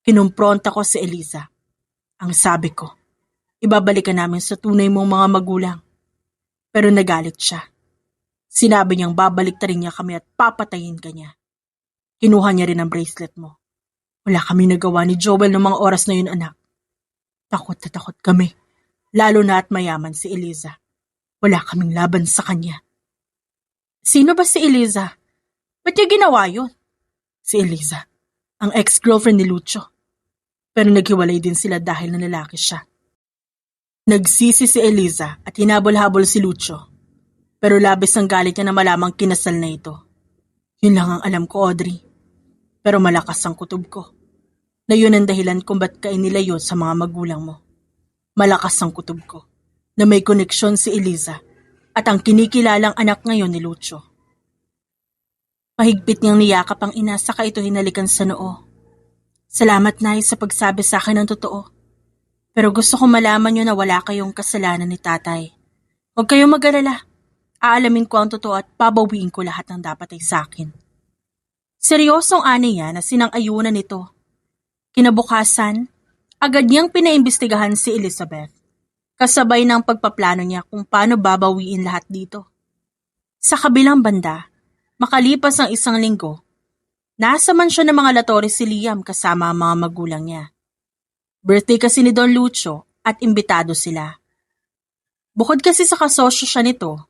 Kinumpronta ko si Eliza. Ang sabi ko, ibabalikan namin sa tunay mong mga magulang. Pero nagalit siya. Sinabi niyang babalik ta rin niya kami at papatayin ka niya. Kinuha niya rin ang bracelet mo. Wala kami nagawa ni Joel ng mga oras na yun, anak. Takot na takot kami. Lalo na at mayaman si Eliza. Wala kaming laban sa kanya. Sino ba si Eliza? Ba't niya ginawa yun? Si Eliza, ang ex-girlfriend ni Lucio. Pero naghiwalay din sila dahil nanlalaki siya. Nagsisi si Eliza at hinabol-habol si Lucio. Pero labis ang galit niya na malamang kinasal na ito. Yun lang ang alam ko, Audrey. Pero malakas ang kutob ko. Na yun ang dahilan kung ba't ka inilayo sa mga magulang mo. Malakas ang kutob ko. Na may koneksyon si Eliza at ang kinikilalang anak ngayon ni Lucio. Mahigpit niyang niyakap ang ina saka ito hinalikan sa noo. Salamat, Nay, sa pagsabi sa akin ng totoo. Pero gusto ko malaman niyo na wala kayong kasalanan ni tatay. Huwag kayong mag-alala. Aalamin ko ang totoo at pabawiin ko lahat ng dapat ay sa akin. Seryosong ani niya na sinang-ayunan nito. Kinabukasan, agad niyang pinaimbestigahan si Elizabeth. Kasabay ng pagpaplano niya kung paano babawiin lahat dito. Sa kabilang banda, makalipas ang 1 linggo, nasa mansyon ng mga Latore si Liam kasama ang mga magulang niya. Birthday kasi ni Don Lucio at imbitado sila. Bukod kasi sa kasosyo siya nito,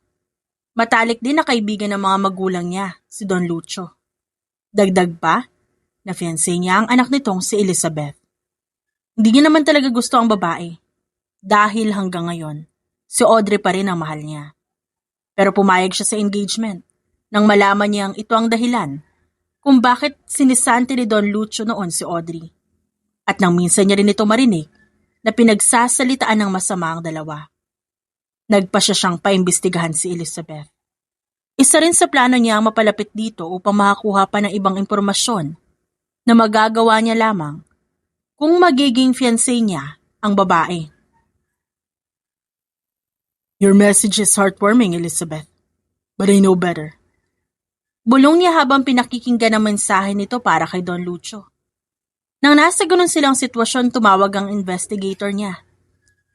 matalik din na kaibigan ng mga magulang niya, si Don Lucio. Dagdag pa, na fiancé niya ang anak nitong si Elizabeth. Hindi niya naman talaga gusto ang babae. Dahil hanggang ngayon, si Audrey pa rin ang mahal niya. Pero pumayag siya sa engagement nang malaman niyang ito ang dahilan kung bakit sinisanti ni Don Lucio noon si Audrey. At nang minsan niya rin ito marinig na pinagsasalitaan ng masama ang dalawa. Nagpa siya siyang paimbestigahan si Elizabeth. Isa rin sa plano niya ang mapalapit dito upang makakuha pa ng ibang impormasyon na magagawa niya lamang kung magiging fiancé niya ang babae. Your message is heartwarming, Elizabeth. But I know better. Bulong niya habang pinakikinggan ang mensahe nito para kay Don Lucio. Nang nasa ganun silang sitwasyon, tumawag ang investigator niya.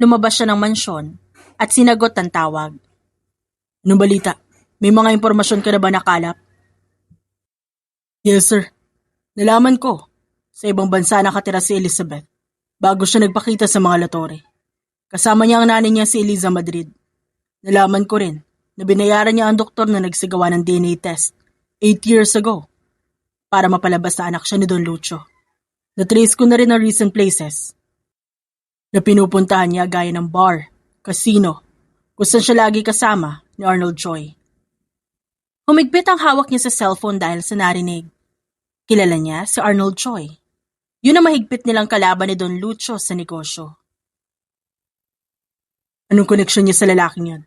Lumabas siya ng mansyon at sinagot ang tawag. Anong balita? May mga impormasyon ka na ba nakalap? Yes, sir. Nalaman ko. Sa ibang bansa nakatira si Elizabeth bago siya nagpakita sa mga Latore. Kasama niya ang nanay niya si Eliza Madrid. Nalaman ko rin na binayaran niya ang doktor na nagsagawa ng DNA test 8 years ago para mapalabas na anak siya ni Don Lucio. Natrace ko na rin ang recent places na pinupuntahan niya gaya ng bar, casino, kung saan siya lagi kasama ni Arnold Choi. Humigpit ang hawak niya sa cellphone dahil sa narinig. Kilala niya si Arnold Choi. Yun ang mahigpit nilang kalaban ni Don Lucio sa negosyo. Anong koneksyon niya sa lalaking yun?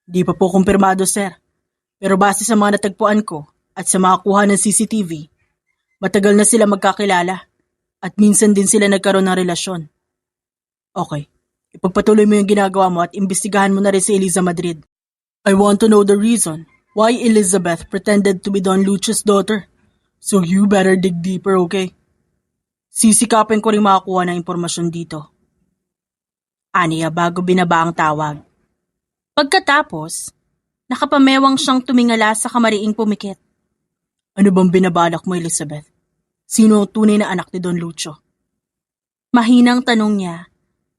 Di pa po kumpirmado, sir. Pero base sa mga natagpuan ko at sa mga kuha ng CCTV, matagal na sila magkakilala at minsan din sila nagkaroon ng relasyon. Okay, ipagpatuloy mo yung ginagawa mo at imbestigahan mo na rin si Eliza Madrid. I want to know the reason why Elizabeth pretended to be Don Lucio's daughter. So you better dig deeper, okay? Sisikapin ko rin makakuha ng impormasyon dito. Aniya bago binaba ang tawag. Pagkatapos, nakapamewang siyang tumingala sa kamariing pumikit. Ano bang binabalak mo, Elizabeth? Sino ang tunay na anak ni Don Lucio? Mahinang tanong niya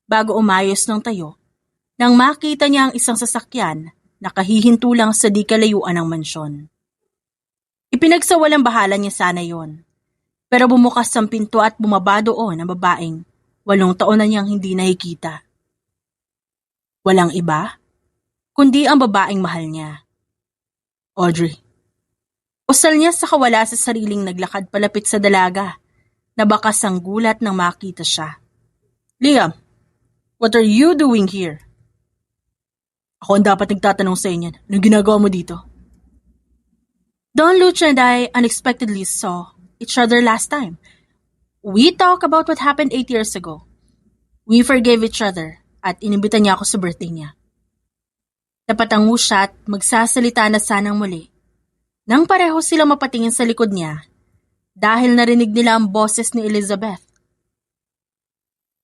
bago umayos ng tayo nang makita niya ang isang sasakyan na kahihinto lang sa di kalayuan ng mansyon. Ipinagsawalang bahala niya sana yon. Pero bumukas ang pinto at bumaba doon ang babaeng 8 taon na niyang hindi nakikita. Walang iba, kundi ang babaeng mahal niya. Audrey. Usal niya sa kawala sa sariling naglakad palapit sa dalaga na baka sang gulat nang makita siya. Liam, what are you doing here? Ako ang dapat nagtatanong sa inyo. Anong ginagawa mo dito? Don Lucio and I unexpectedly saw each other last time. We talked about what happened 8 years ago. We forgave each other at inimbita niya ako sa birthday niya. Napatango siya at magsasalita na sanang muli. Nang pareho sila mapatingin sa likod niya dahil narinig nila ang boses ni Elizabeth.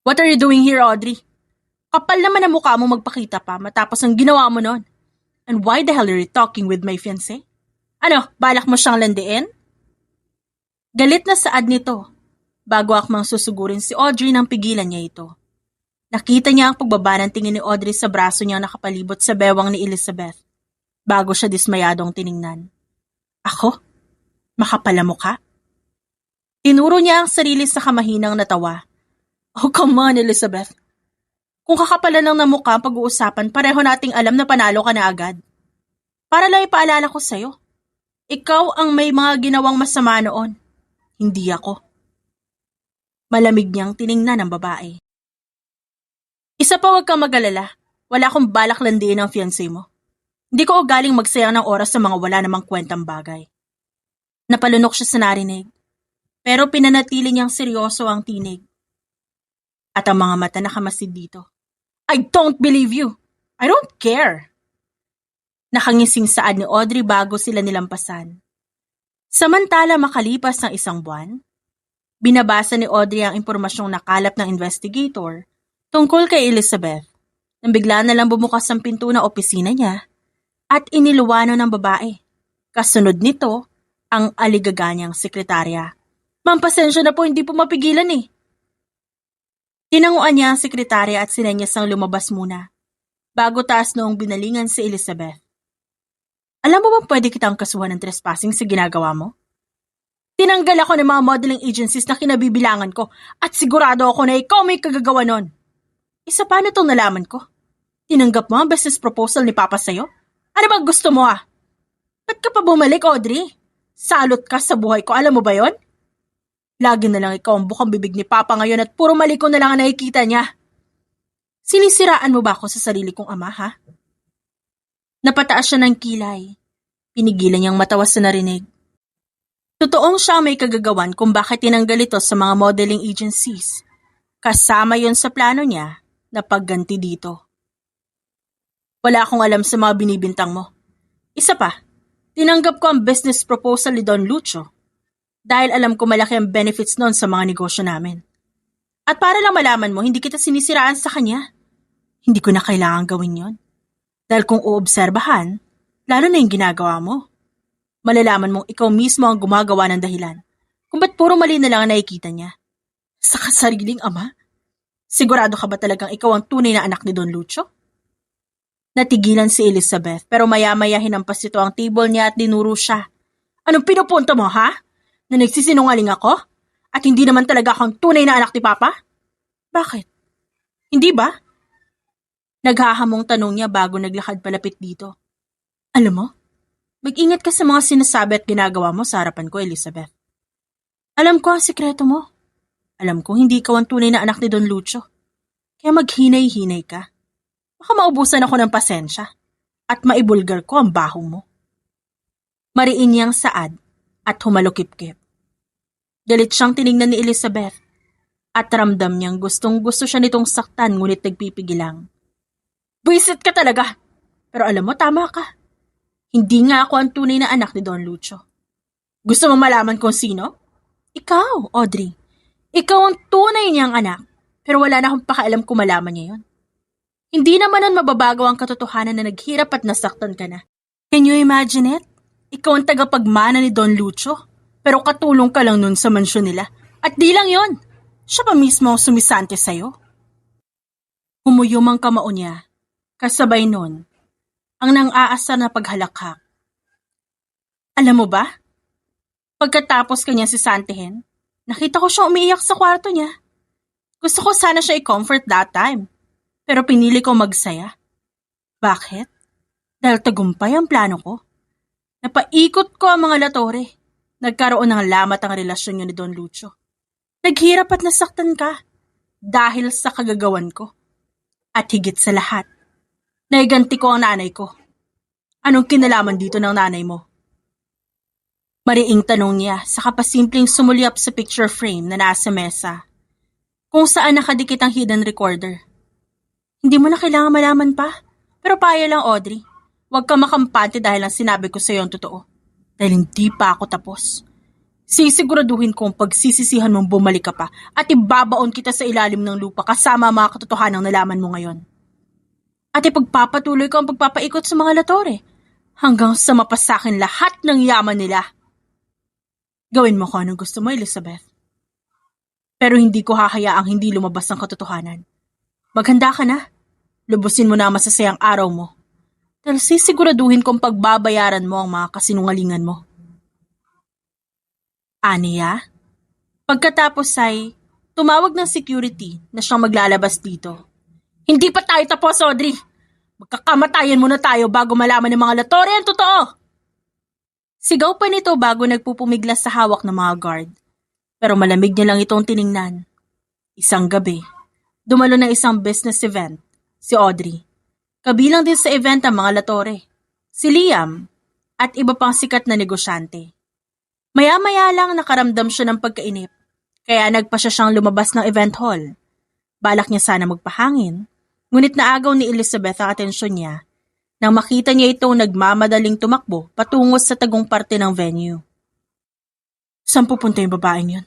What are you doing here, Audrey? Kapal naman ang mukha mo magpakita pa matapos ang ginawa mo noon. And why the hell are you talking with my fiancé? Ano, balak mo siyang landiin? Galit na saad nito. Bago akmang susugurin si Audrey nang pigilan niya ito. Nakita niya ang pagbaba ng tingin ni Audrey sa braso niyang nakapalibot sa bewang ni Elizabeth. bago siya dismayadong tiningnan. Ako? Makapal ang mukha? Tinuro niya ang sarili sa kamahinang natawa. Oh, come on, Elizabeth. Kung kakapalan lang ng mukha ang pag-uusapan, pareho nating alam na panalo ka na agad. Para lang ipaalala ko sa'yo, ikaw ang may mga ginawang masama noon, hindi ako. Malamig niyang tiningnan ang babae. Isa pa, huwag kang mag-alala. Wala akong balak landiin ang fiancé mo. Hindi ko ugaling magsayang ng oras sa mga wala namang kwentang bagay. Napalunok siya sa narinig, pero pinanatili niyang seryoso ang tinig. At ang mga mata nakamasid dito. I don't believe you. I don't care. Nakangising saad ni Audrey bago sila nilampasan. Samantala makalipas ng isang buwan, binabasa ni Audrey ang impormasyong nakalap ng investigator tungkol kay Elizabeth nang bigla na lang bumukas ang pinto ng opisina niya at iniluwano ng babae. Kasunod nito, ang aligaganyang sekretarya. Ma'am, pasensya na po, hindi po mapigilan eh. Tinanguan niya ang sekretarya at sinenyas ang lumabas muna, bago taas noong binalingan si Elizabeth. Alam mo bang pwede kitang kasuhan ng trespassing sa ginagawa mo? Tinanggal ako ng mga modeling agencies na kinabibilangan ko at sigurado ako na ikaw may kagagawa nun. Isa pa na itong nalaman ko. Tinanggap mo ang business proposal ni Papa sa'yo? Ano bang gusto mo ah? Ba't ka pa bumalik, Audrey? Salot ka sa buhay ko, alam mo ba yon? Lagi na lang ikaw ang bukang bibig ni Papa ngayon at puro mali ko na lang ang nakikita niya. Sinisiraan mo ba ako sa sarili kong ama, ha? Napataas siya ng kilay. Pinigilan niyang matawa sa narinig. Totoong siya may kagagawan kung bakit tinanggal ito sa mga modeling agencies. Kasama yon sa plano niya na pagganti dito. Wala akong alam sa mga binibintang mo. Isa pa, tinanggap ko ang business proposal ni Don Lucio dahil alam ko malaki ang benefits noon sa mga negosyo namin. At para lang malaman mo, hindi kita sinisiraan sa kanya. Hindi ko na kailangan gawin yon. Dahil kung uobserbahan, lalo na yung ginagawa mo, malalaman mong ikaw mismo ang gumagawa ng dahilan kung ba't puro mali na lang ang nakikita niya. Sa kasariling ama? Sigurado ka ba talagang ikaw ang tunay na anak ni Don Lucio? Natigilan si Elizabeth pero maya-maya hinampas ito ang table niya at dinuro siya. Anong pinupunto mo, ha? Na nagsisinungaling ako? At hindi naman talaga akong tunay na anak ni Papa? Bakit? Hindi ba? Naghahamong tanong niya bago naglakad palapit dito. Alam mo, mag-ingat ka sa mga sinasabi at ginagawa mo sa harapan ko, Elizabeth. Alam ko ang sikreto mo. Alam ko hindi ikaw ang tunay na anak ni Don Lucio. Kaya maghinay-hinay ka. Baka maubusan ako ng pasensya at maibulgar ko ang baho mo. Mariin niyang saad at humalukip-kip. Galit siyang tiningnan ni Elizabeth at ramdam niyang gustong-gusto siya nitong saktan ngunit nagpipigilang. Buisit ka talaga! Pero alam mo, tama ka. Hindi nga ako ang tunay na anak ni Don Lucio. Gusto mo malaman kung sino? Ikaw, Audrey. Ikaw ang tunay niyang anak, pero wala na akong pakialam kung malaman niya yon. Hindi naman ang mababago ang katotohanan na naghirap at nasaktan ka na. Can you imagine it? Ikaw ang tagapagmana ni Don Lucio, pero katulong ka lang nun sa mansyon nila. At di lang yon, siya pa mismo ang sumisante sa'yo. Humuyom ang kamao niya, kasabay nun, ang nang-aasar na paghalakhak. Alam mo ba? Pagkatapos kanya sisantihin, nakita ko siyang umiiyak sa kwarto niya. Gusto ko sana siya i-comfort that time, pero pinili ko magsaya. Bakit? Dahil tagumpay ang plano ko. Napaikot ko ang mga latore. Nagkaroon ng lamat ang relasyon niyo ni Don Lucio. Naghirap at nasaktan ka dahil sa kagagawan ko. At higit sa lahat, naiganti ko ang nanay ko. Anong kinalaman dito ng nanay mo? Mariing tanong niya sa kapasimpleng sumulyap sa picture frame na nasa mesa, kung saan nakadikit ang hidden recorder. Hindi mo na kailangan malaman pa, pero payo lang, Audrey. Huwag ka makampante dahil ang sinabi ko sa iyo ang totoo. Dahil hindi pa ako tapos. Sisiguraduhin kong pagsisisihan mong bumalik ka pa at ibabaon kita sa ilalim ng lupa kasama ang mga katotohanang nalaman mo ngayon. At ipagpapatuloy ko ang pagpapaikot sa mga latore hanggang sa mapasakin lahat ng yaman nila. Gawin mo kung anong gusto mo, Elizabeth. Pero hindi ko hahayaang hindi lumabas ang katotohanan. Maghanda ka na. Lubusin mo na ang masasayang araw mo. Dahil sisiguraduhin kong pagbabayaran mo ang mga kasinungalingan mo. Aniya? Pagkatapos ay tumawag ng security na siyang maglalabas dito. Hindi pa tayo tapos, Audrey! Magkakamatayan muna tayo bago malaman ng mga Latore ang totoo! Sigaw pa nito bago nagpupumiglas sa hawak ng mga guard. Pero malamig niya lang itong tiningnan. Isang gabi, dumalo ng isang business event, si Audrey. Kabilang din sa event ang mga Latore, si Liam, at iba pang sikat na negosyante. Maya-maya lang nakaramdam siya ng pagkainip, kaya nagpa siya siyang lumabas ng event hall. Balak niya sana magpahangin, ngunit naagaw ni Elizabeth ang atensyon niya nang makita niya itong nagmamadaling tumakbo patungo sa tagong parte ng venue. Saan pupunta yung babaeng yun?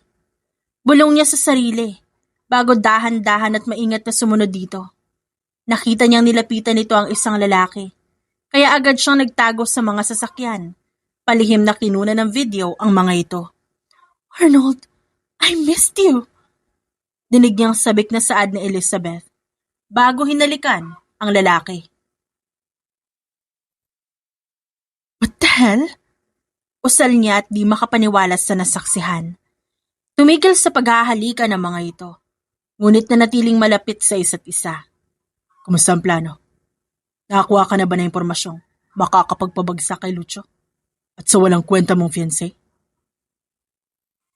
Bulong niya sa sarili, bago dahan-dahan at maingat na sumunod dito. Nakita niyang nilapitan nito ang isang lalaki, kaya agad siyang nagtago sa mga sasakyan. Palihim na kinuna ng video ang mga ito. Arnold, I missed you! Dinig niyang sabik na saad ni Elizabeth, bago hinalikan ang lalaki. What the hell? Usal niya at di makapaniwalas sa nasaksihan. Tumigil sa paghahalikan ng mga ito, ngunit nanatiling malapit sa isa't isa. Kumusta ang plano? Nakakuha ka na ba ng impormasyong makakapagpabagsak kay Lucio? At sa walang kwenta mong fiancé?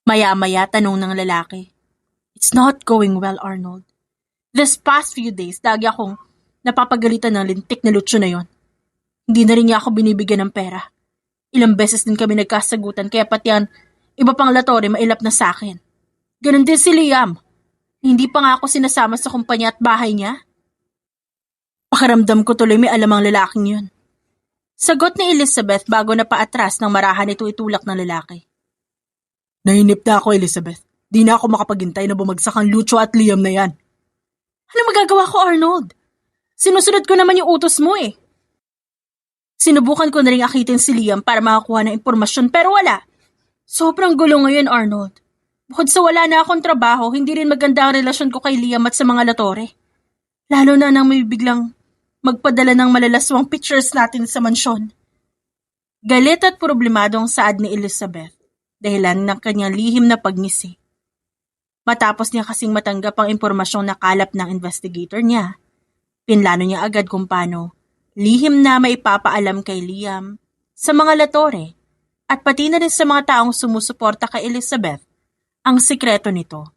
Maya-maya tanong ng lalaki. It's not going well, Arnold. This past few days, lagi akong napapagalitan ng lintik na Lucio na yon. Hindi na rin niya ako binibigyan ng pera. Ilang beses din kami nagkasagutan kaya pati yan, iba pang Latore mailap na sa akin. Ganon din si Liam. Hindi pa nga ako sinasama sa kumpanya at bahay niya. Pakiramdam ko tuloy may alam ang lalaking yun. Sagot ni Elizabeth bago na paatras ng marahan ito itulak ng lalaki. Nainip na ako, Elizabeth. Di na ako makapaghintay na bumagsak ang Lucio at Liam na yan. Ano magagawa ko, Arnold? Sinusunod ko naman yung utos mo eh. Sinubukan ko na rin akitin si Liam para makakuha ng impormasyon pero wala. Sobrang gulo ngayon, Arnold. Bukod sa wala na akong trabaho, hindi rin maganda ang relasyon ko kay Liam at sa mga Latore. Lalo na nang may biglang magpadala ng malalaswang pictures natin sa mansyon. Galit at problemado ang saad ni Elizabeth, dahilan ng kanyang lihim na pagngisi. Matapos niya kasing matanggap ang impormasyong nakalap ng investigator niya, pinlano niya agad kung paano lihim na maipapaalam kay Liam, sa mga Latore, at pati na rin sa mga taong sumusuporta kay Elizabeth, ang sikreto nito.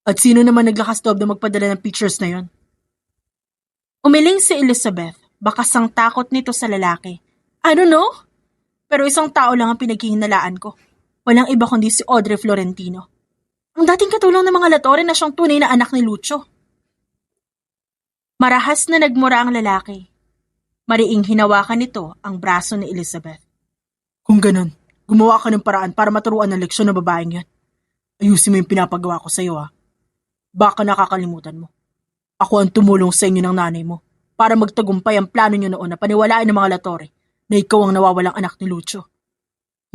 At sino naman naglakas loob na magpadala ng pictures na yon? Umiling si Elizabeth, bakas ang takot nito sa lalaki. I don't know, pero isang tao lang ang pinaghihinalaan ko. Walang iba kundi si Audrey Florentino. Ang dating katulong ng mga Latore na siyang tunay na anak ni Lucio. Marahas na nagmura ang lalaki. Mariing hinawakan nito ang braso ni Elizabeth. Kung ganun, gumawa ka ng paraan para maturuan ng leksyon ng babaeng yan. Ayusin mo yung pinapagawa ko sa iyo ha. Baka nakakalimutan mo. Ako ang tumulong sa inyo ng nanay mo para magtagumpay ang plano niyo noon na paniwalaan ng mga Latore na ikaw ang nawawalang anak ni Lucio.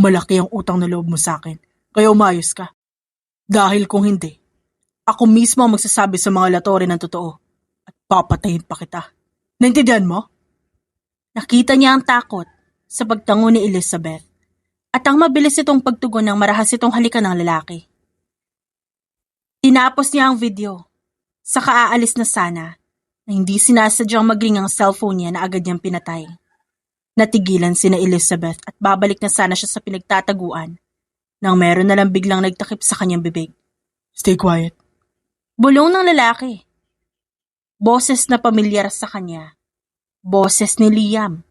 Malaki ang utang na loob mo sa akin, kaya umayos ka. Dahil kung hindi, ako mismo ang magsasabi sa mga Latore ng totoo at papatayin pa kita. Naintindihan mo? Nakita niya ang takot sa pagtango ni Elizabeth at ang mabilis itong pagtugon ng marahas itong halikan ng lalaki. Tinapos niya ang video. Saka aalis na sana na hindi sinasadyang magring ang cellphone niya na agad niyang pinatay. Natigilan sina Elizabeth at babalik na sana siya sa pinagtataguan nang meron na lang biglang nagtakip sa kanyang bibig. Stay quiet. Bulong ng lalaki. Boses na pamilyar sa kanya. Boses ni Liam.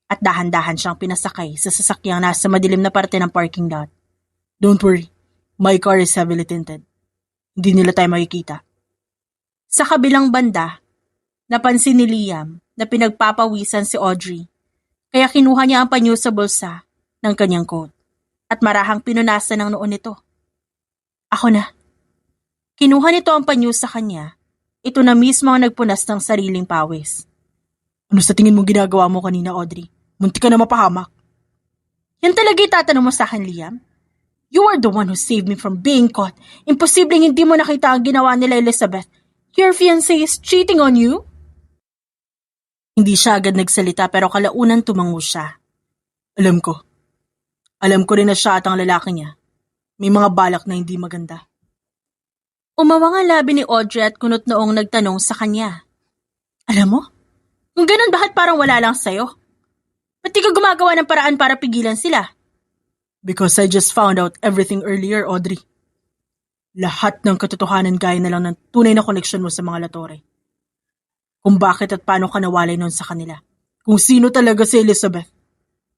At dahan-dahan siyang pinasakay sa sasakyang nasa madilim na parte ng parking lot. Don't worry, my car is heavily tinted. Hindi nila tayo makikita. Sa kabilang banda, napansin ni Liam na pinagpapawisan si Audrey, kaya kinuha niya ang panyo sa bulsa ng kanyang coat at marahang pinunasan ng noon nito. Ako na. Kinuha nito ang panyo sa kanya, ito na mismo ang nagpunas ng sariling pawis. Ano sa tingin mo ginagawa mo kanina, Audrey? Munti ka na mapahamak. Yan talaga itatanong mo sa akin, Liam? You are the one who saved me from being caught. Imposibleng hindi mo nakita ang ginawa nila Elizabeth. Your fiancé is cheating on you? Hindi siya agad nagsalita pero kalaunan tumango siya. Alam ko. Alam ko rin na siya at ang lalaki niya. May mga balak na hindi maganda. Umawang ang labi ni Audrey at kunot noong nagtanong sa kanya. Alam mo? Kung ganun, bakit parang wala lang sa'yo? Ba't di ka gumagawa ng paraan para pigilan sila? Because I just found out everything earlier, Audrey. Lahat ng katotohanan gaya na lang ng tunay na koneksyon mo sa mga Latore. Kung bakit at paano ka nawalay noon sa kanila. Kung sino talaga si Elizabeth.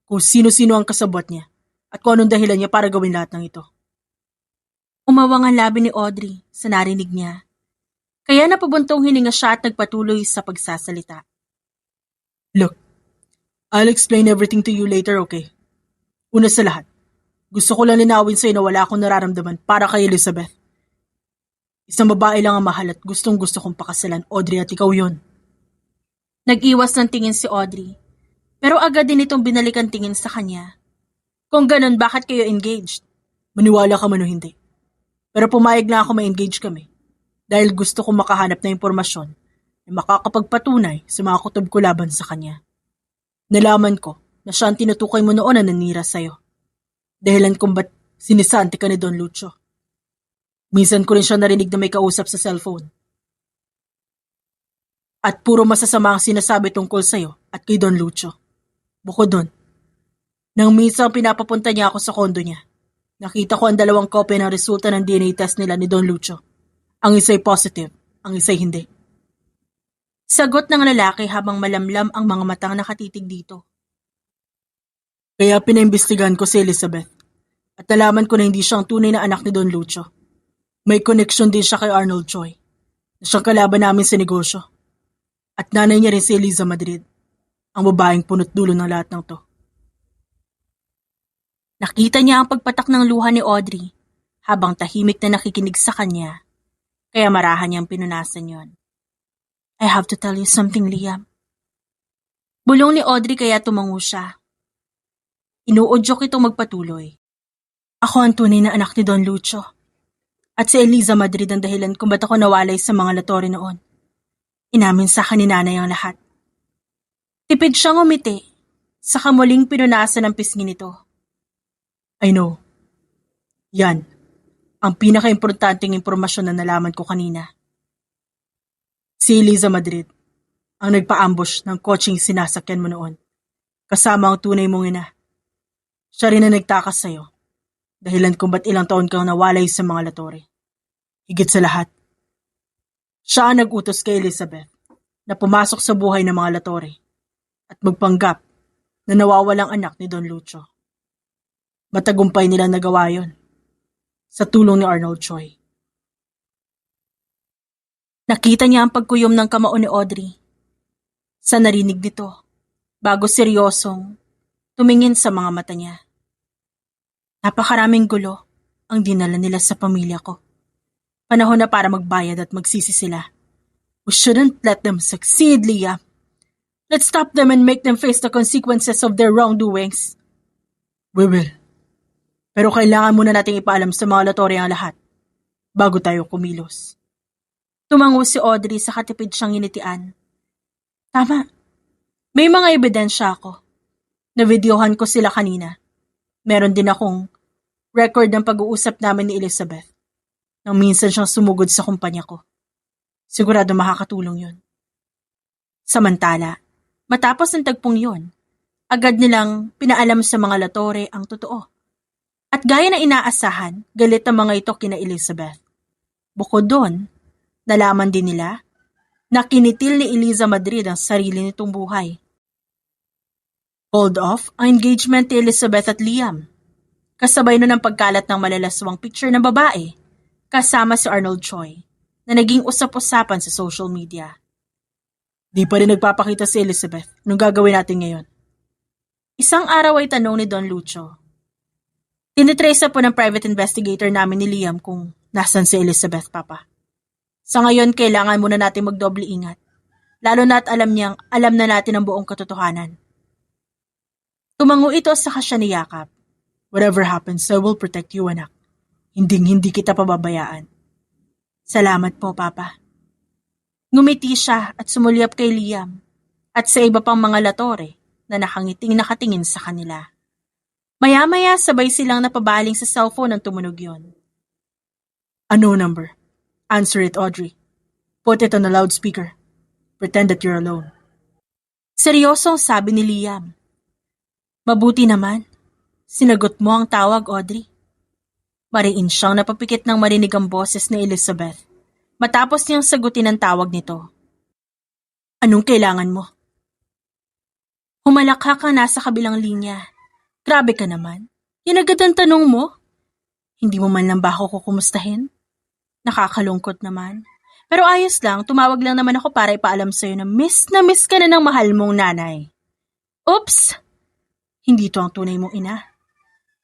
Kung sino-sino ang kasabot niya. At kung anong dahilan niya para gawin lahat ng ito. Umawang ang labi ni Audrey sa narinig niya. Kaya napabuntong hininga siya at nagpatuloy sa pagsasalita. Look, I'll explain everything to you later, okay? Una sa lahat, gusto ko lang linawin sa'yo na wala akong nararamdaman para kay Elizabeth. Isang babae lang ang mahal at gustong-gusto kong pakasalan, Audrey, at ikaw yon. Nag-iwas ng tingin si Audrey, pero agad din itong binalikan tingin sa kanya. Kung ganun, bakit kayo engaged? Maniwala ka man o hindi. Pero pumayag na ako ma-engage kami dahil gusto kong makahanap na impormasyon na makakapagpatunay sa mga kutob ko laban sa kanya. Nalaman ko na siya ang tinutukoy mo noon na nanira sa'yo. Dahilan kung ba't sinisanti ka ni Don Lucio. Minsan ko rin siya narinig na may kausap sa cellphone. At puro masasama ang sinasabi tungkol sa'yo at kay Don Lucio. Bukod doon, nang minsan pinapapunta niya ako sa kondo niya, nakita ko ang 2 kopya ng resulta ng DNA test nila ni Don Lucio. Ang isa'y positive, ang isa'y hindi. Sagot ng lalaki habang malamlam ang mga matang nakatitig dito. Kaya pinaimbestigahan ko si Elizabeth at nalaman ko na hindi siya ang tunay na anak ni Don Lucio. May koneksyon din siya kay Arnold Choi, na siyang kalaban namin sa negosyo. At nanay niya rin si Eliza Madrid, ang babaeng punot dulo ng lahat ng to. Nakita niya ang pagpatak ng luha ni Audrey habang tahimik na nakikinig sa kanya, kaya marahan niyang pinunasan yon. I have to tell you something, Liam. Bulong ni Audrey kaya tumango siya. Inuudyok itong magpatuloy. Ako ang tunay na anak ni Don Lucio. At si Eliza Madrid ang dahilan kung ba't ako nawalay sa mga Latore noon. Inamin sa akin ni nanay ang lahat. Tipid siyang umiti, saka muling pinunasan ang pisngi nito. I know. Yan, ang pinaka-importanting impormasyon na nalaman ko kanina. Si Eliza Madrid, ang nagpa-ambush ng kotseng sinasakyan mo noon, kasama ang tunay mong ina. Siya rin ang nagtakas sa'yo, dahilan kung ba't ilang taon kang nawalay sa mga Latore. Higit sa lahat, siya ang nag-utos kay Elizabeth na pumasok sa buhay ng mga Latore at magpanggap na nawawalang anak ni Don Lucio. Matagumpay nilang nagawa yon sa tulong ni Arnold Choi. Nakita niya ang pagkuyom ng kamao ni Audrey. Sa narinig nito, bago seryosong tumingin sa mga mata niya. Napakaraming gulo ang dinala nila sa pamilya ko. Panahon na para magbayad at magsisi sila. We shouldn't let them succeed, Leah. Let's stop them and make them face the consequences of their wrongdoings. We will. Pero kailangan muna nating ipaalam sa mga Latore ang lahat bago tayo kumilos. Tumango si Audrey sa katipid siyang initian. Tama. May mga ebidensya ako. Navideohan ko sila kanina. Meron din akong record ng pag-uusap namin ni Elizabeth nang minsan siyang sumugod sa kumpanya ko. Sigurado makakatulong yun. Samantala, matapos ng tagpong yun, agad nilang pinaalam sa mga Latore ang totoo. At gaya na inaasahan, galit ang mga ito kina Elizabeth. Bukod doon, nalaman din nila na kinitil ni Eliza Madrid ang sarili nitong buhay. Called off ang engagement ni Elizabeth at Liam. Kasabay nun ang pagkalat ng malalaswang picture ng babae kasama si Arnold Choi na naging usap-usapan sa social media. Di pa rin nagpapakita si Elizabeth. Anong gagawin natin ngayon? Isang araw ay tanong ni Don Lucio. Tinitrace po ng private investigator namin ni Liam kung nasan si Elizabeth, Papa. Sa ngayon, kailangan muna natin magdoble ingat. Lalo na at alam na natin ang buong katotohanan. Tumango ito sa kasya ni Yakap. Whatever happens, I will protect you, anak. Hindi kita pababayaan. Salamat po, Papa. Ngumiti siya at sumulyap kay Liam. at sa iba pang mga latore na nakatingin sa kanila. Maya-maya sabay silang napabaling sa cellphone nang tumunog yon. Ano number? Answer it, Audrey. Put it on the loudspeaker. Pretend that you're alone. Seryosong sabi ni Liam. Mabuti naman. Sinagot mo ang tawag, Audrey. Mariin siyang napapikit ng marinig ang boses ni Elizabeth matapos niyang sagutin ang tawag nito. Anong kailangan mo? Humalakhak kang nasa kabilang linya. Grabe ka naman. Yan agad ang tanong mo. Hindi mo man lang ba ako kukumustahin? Nakakalungkot naman. Pero ayos lang, tumawag lang naman ako para ipaalam sa'yo na miss ka na ng mahal mong nanay. Oops! Hindi to ang tunay mong ina.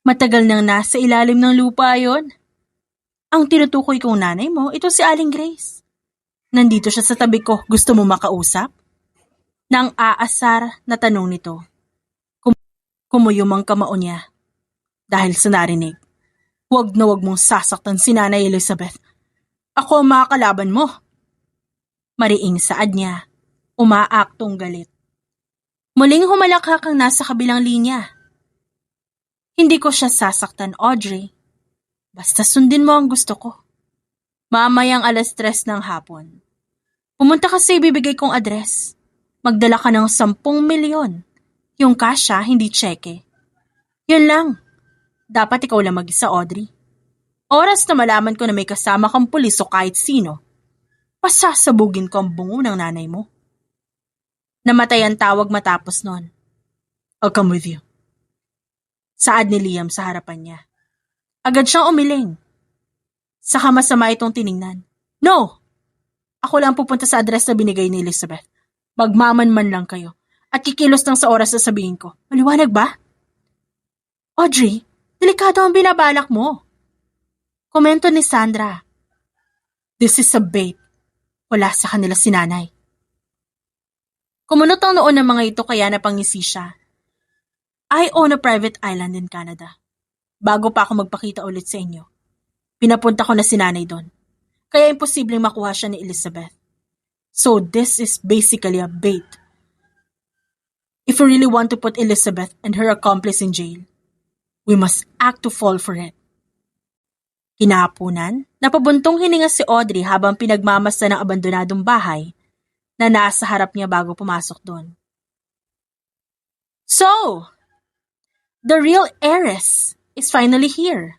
Matagal nang nasa ilalim ng lupa yon. Ang tinutukoy kong nanay mo, ito si Aling Grace. Nandito siya sa tabi ko, gusto mo makausap? Nang aasar na tanong nito. Kumuyumang kamao niya. Dahil sa narinig, huwag na huwag mong sasaktan si Nanay Elizabeth. Ako ang makakalaban mo. Mariing saad niya, umaaktong galit. Muling humalakhak ang nasa kabilang linya. Hindi ko siya sasaktan, Audrey. Basta sundin mo ang gusto ko. Mamayang 3:00 ng hapon. Pumunta ka sa ibibigay kong address. Magdala ka ng 10 milyon. Yung kasya, hindi tseke. Yun lang. Dapat ikaw lang mag-isa, Audrey. Oras na malaman ko na may kasama kang pulis o kahit sino, pasasabugin ko ang bungo ng nanay mo. Namatay ang tawag matapos nun. I'll come with you. Saad ni Liam sa harapan niya. Agad siyang umiling. Saka masama itong tiningnan. No! Ako lang pupunta sa address na binigay ni Elizabeth. Magmamanman lang kayo. At kikilos lang sa oras na sabihin ko. Maliwanag ba? Audrey, delikado ang binabalak mo. Komento ni Sandra. This is a bait. Wala sa kanila si nanay. Kumunot ang noon ng mga ito kaya napangisi siya. I own a private island in Canada. Bago pa ako magpakita ulit sa inyo, pinapunta ko na si nanay doon. Kaya imposibleng makuha siya ni Elizabeth. So this is basically a bait. If we really want to put Elizabeth and her accomplice in jail, we must act to fall for it. Kinahaponan, napabuntong hininga si Audrey habang pinagmamasa ng abandonadong bahay na nasa harap niya bago pumasok doon. So, the real heiress is finally here.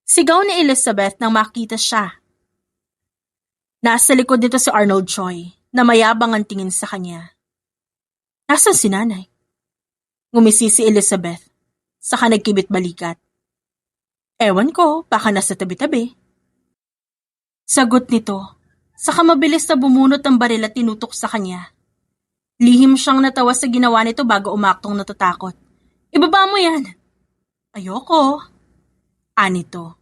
Sigaw ni Elizabeth nang makita siya. Nasa likod nito si Arnold Choi na mayabang ang tingin sa kanya. Nasaan si nanay? Ngumisi si Elizabeth, saka nagkibit balikat. Ewan ko, baka nasa tabi-tabi. Sagot nito, saka mabilis na bumunot ang baril at tinutok sa kanya. Lihim siyang natawa sa ginawa nito bago umaktong natatakot. Ibaba mo yan! Ayoko. Anito.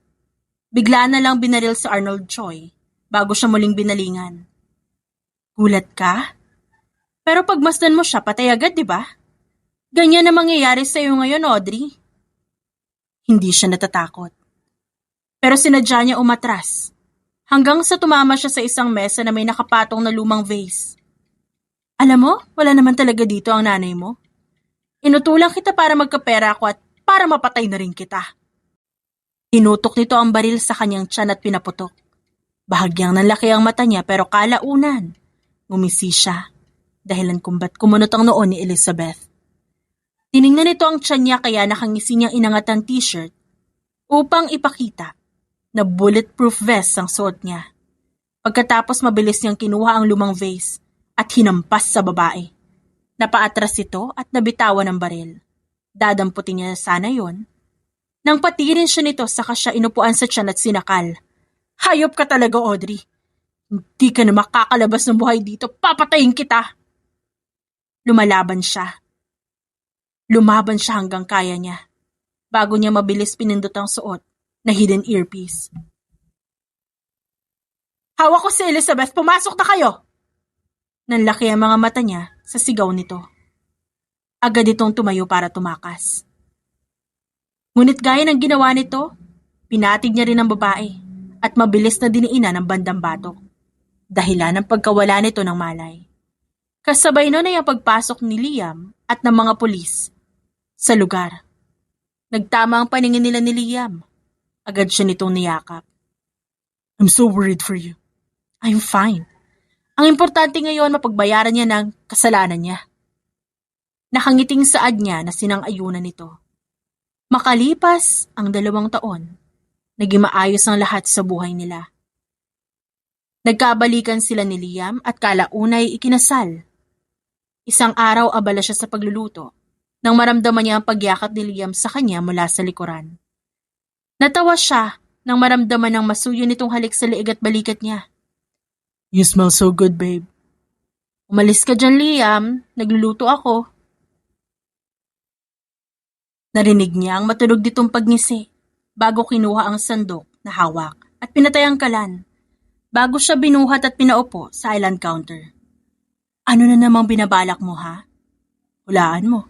Bigla na lang binaril si Arnold Choi bago siya muling binalingan. Gulat ka? Pero pagmasdan mo siya, patay agad, di ba? Ganyan na mangyayari sa iyo ngayon, Audrey. Hindi siya natatakot. Pero sinadya niya umatras, hanggang sa tumama siya sa isang mesa na may nakapatong na lumang vase. Alam mo, wala naman talaga dito ang nanay mo. Inutulang kita para magkapera ako at para mapatay na rin kita. Tinutok nito ang baril sa kanyang tiyan at pinaputok. Bahagyang nanlaki ang mata niya pero kalaunan, ngumisi siya. Dahilan kung ba't kumunot ang noon ni Elizabeth. Tiningnan nito ang tiyan niya kaya nakangisi niyang inangat ang t-shirt upang ipakita na bulletproof vest ang suot niya. Pagkatapos mabilis niyang kinuha ang lumang vase at hinampas sa babae. Napaatras ito at nabitawan ng baril. Dadamputin niya sana yon. Nang patirin siya nito saka siya inupuan sa tiyan at sinakal. Hayop ka talaga, Audrey. Hindi ka na makakalabas ng buhay dito. Papatayin kita! Lumaban siya hanggang kaya niya, bago niya mabilis pinindot ang suot na hidden earpiece. Hawak ko si Elizabeth, pumasok na kayo! Nanlaki ang mga mata niya sa sigaw nito. Agad itong tumayo para tumakas. Ngunit gaya ng ginawa nito, pinatig niya rin ang babae at mabilis na diniinan ng bandang batok, dahilan ng pagkawala nito ng malay. Kasabay nun ay ang pagpasok ni Liam at ng mga pulis sa lugar. Nagtama ang paningin nila ni Liam. Agad siya nitong niyakap. I'm so worried for you. I'm fine. Ang importante ngayon mapagbayaran niya ng kasalanan niya. Nakangiting saad niya na sinang-ayunan nito. Makalipas ang 2 taon, naging maayos ang lahat sa buhay nila. Nagkabalikan sila ni Liam at kalaunay ikinasal. Isang araw abala siya sa pagluluto nang maramdaman niya ang pagyakap ni Liam sa kanya mula sa likuran. Natawa siya nang maramdaman ng masuyo nitong halik sa liig at balikat niya. You smell so good, babe. Umalis ka dyan, Liam. Nagluluto ako. Narinig niya ang matunog ditong pagngisi bago kinuha ang sandok na hawak at pinatay ang kalan bago siya binuhat at pinaupo sa island counter. Ano na namang binabalak mo, ha? Hulaan mo.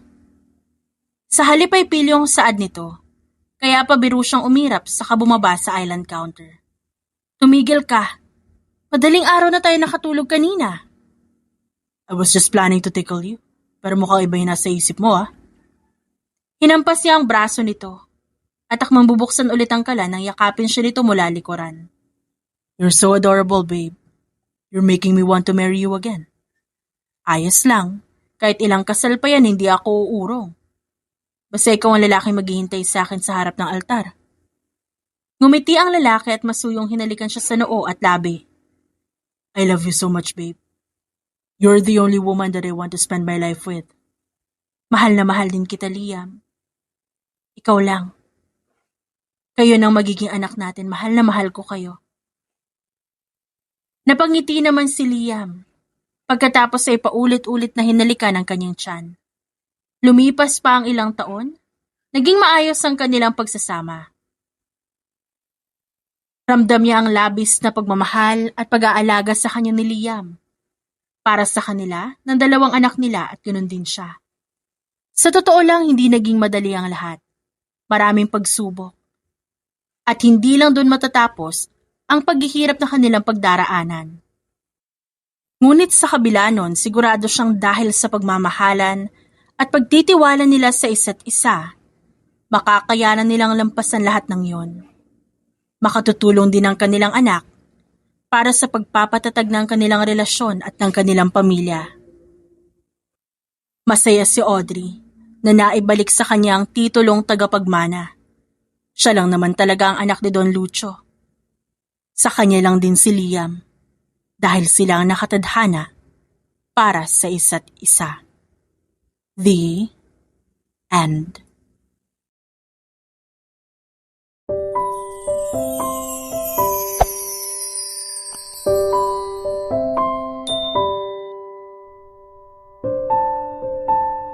Sa halip ay pilyong saad nito, kaya pabiro siyang umirap saka bumaba sa island counter. Tumigil ka. Madaling araw na tayo nakatulog kanina. I was just planning to tickle you, pero mukhang iba yung nasa isip mo, ha? Hinampas niya ang braso nito at akmang bubuksan ulit ang kalan nang yakapin siya nito mula likuran. You're so adorable, babe. You're making me want to marry you again. Ayos lang. Kahit ilang kasal pa yan, hindi ako uurong. Basta ikaw ang lalaki maghihintay sa akin sa harap ng altar. Ngumiti ang lalaki at masuyong hinalikan siya sa noo at labi. I love you so much, babe. You're the only woman that I want to spend my life with. Mahal na mahal din kita, Liam. Ikaw lang. Kayo nang magiging anak natin, mahal na mahal ko kayo. Napangiti naman si Liam. Pagkatapos ay paulit-ulit na hinalikan ang kanyang tiyan. Lumipas pa ang ilang taon, naging maayos ang kanilang pagsasama. Ramdam niya ang labis na pagmamahal at pag-aalaga sa kanya ni Liam. Para sa kanila, ng 2 anak nila at ganoon din siya. Sa totoo lang, hindi naging madali ang lahat. Maraming pagsubok. At hindi lang doon matatapos ang paghihirap na kanilang pagdaraanan. Ngunit sa kabila nun, sigurado siyang dahil sa pagmamahalan at pagtitiwala nila sa isa't isa, makakayanan nilang lampasan lahat ng yon. Makatutulong din ang kanilang anak para sa pagpapatatag ng kanilang relasyon at ng kanilang pamilya. Masaya si Audrey na naibalik sa kanya ang titulong tagapagmana. Siya lang naman talaga ang anak ni Don Lucio. Sa kanya lang din si Liam dahil sila ang nakatadhana para sa isa't isa. The end.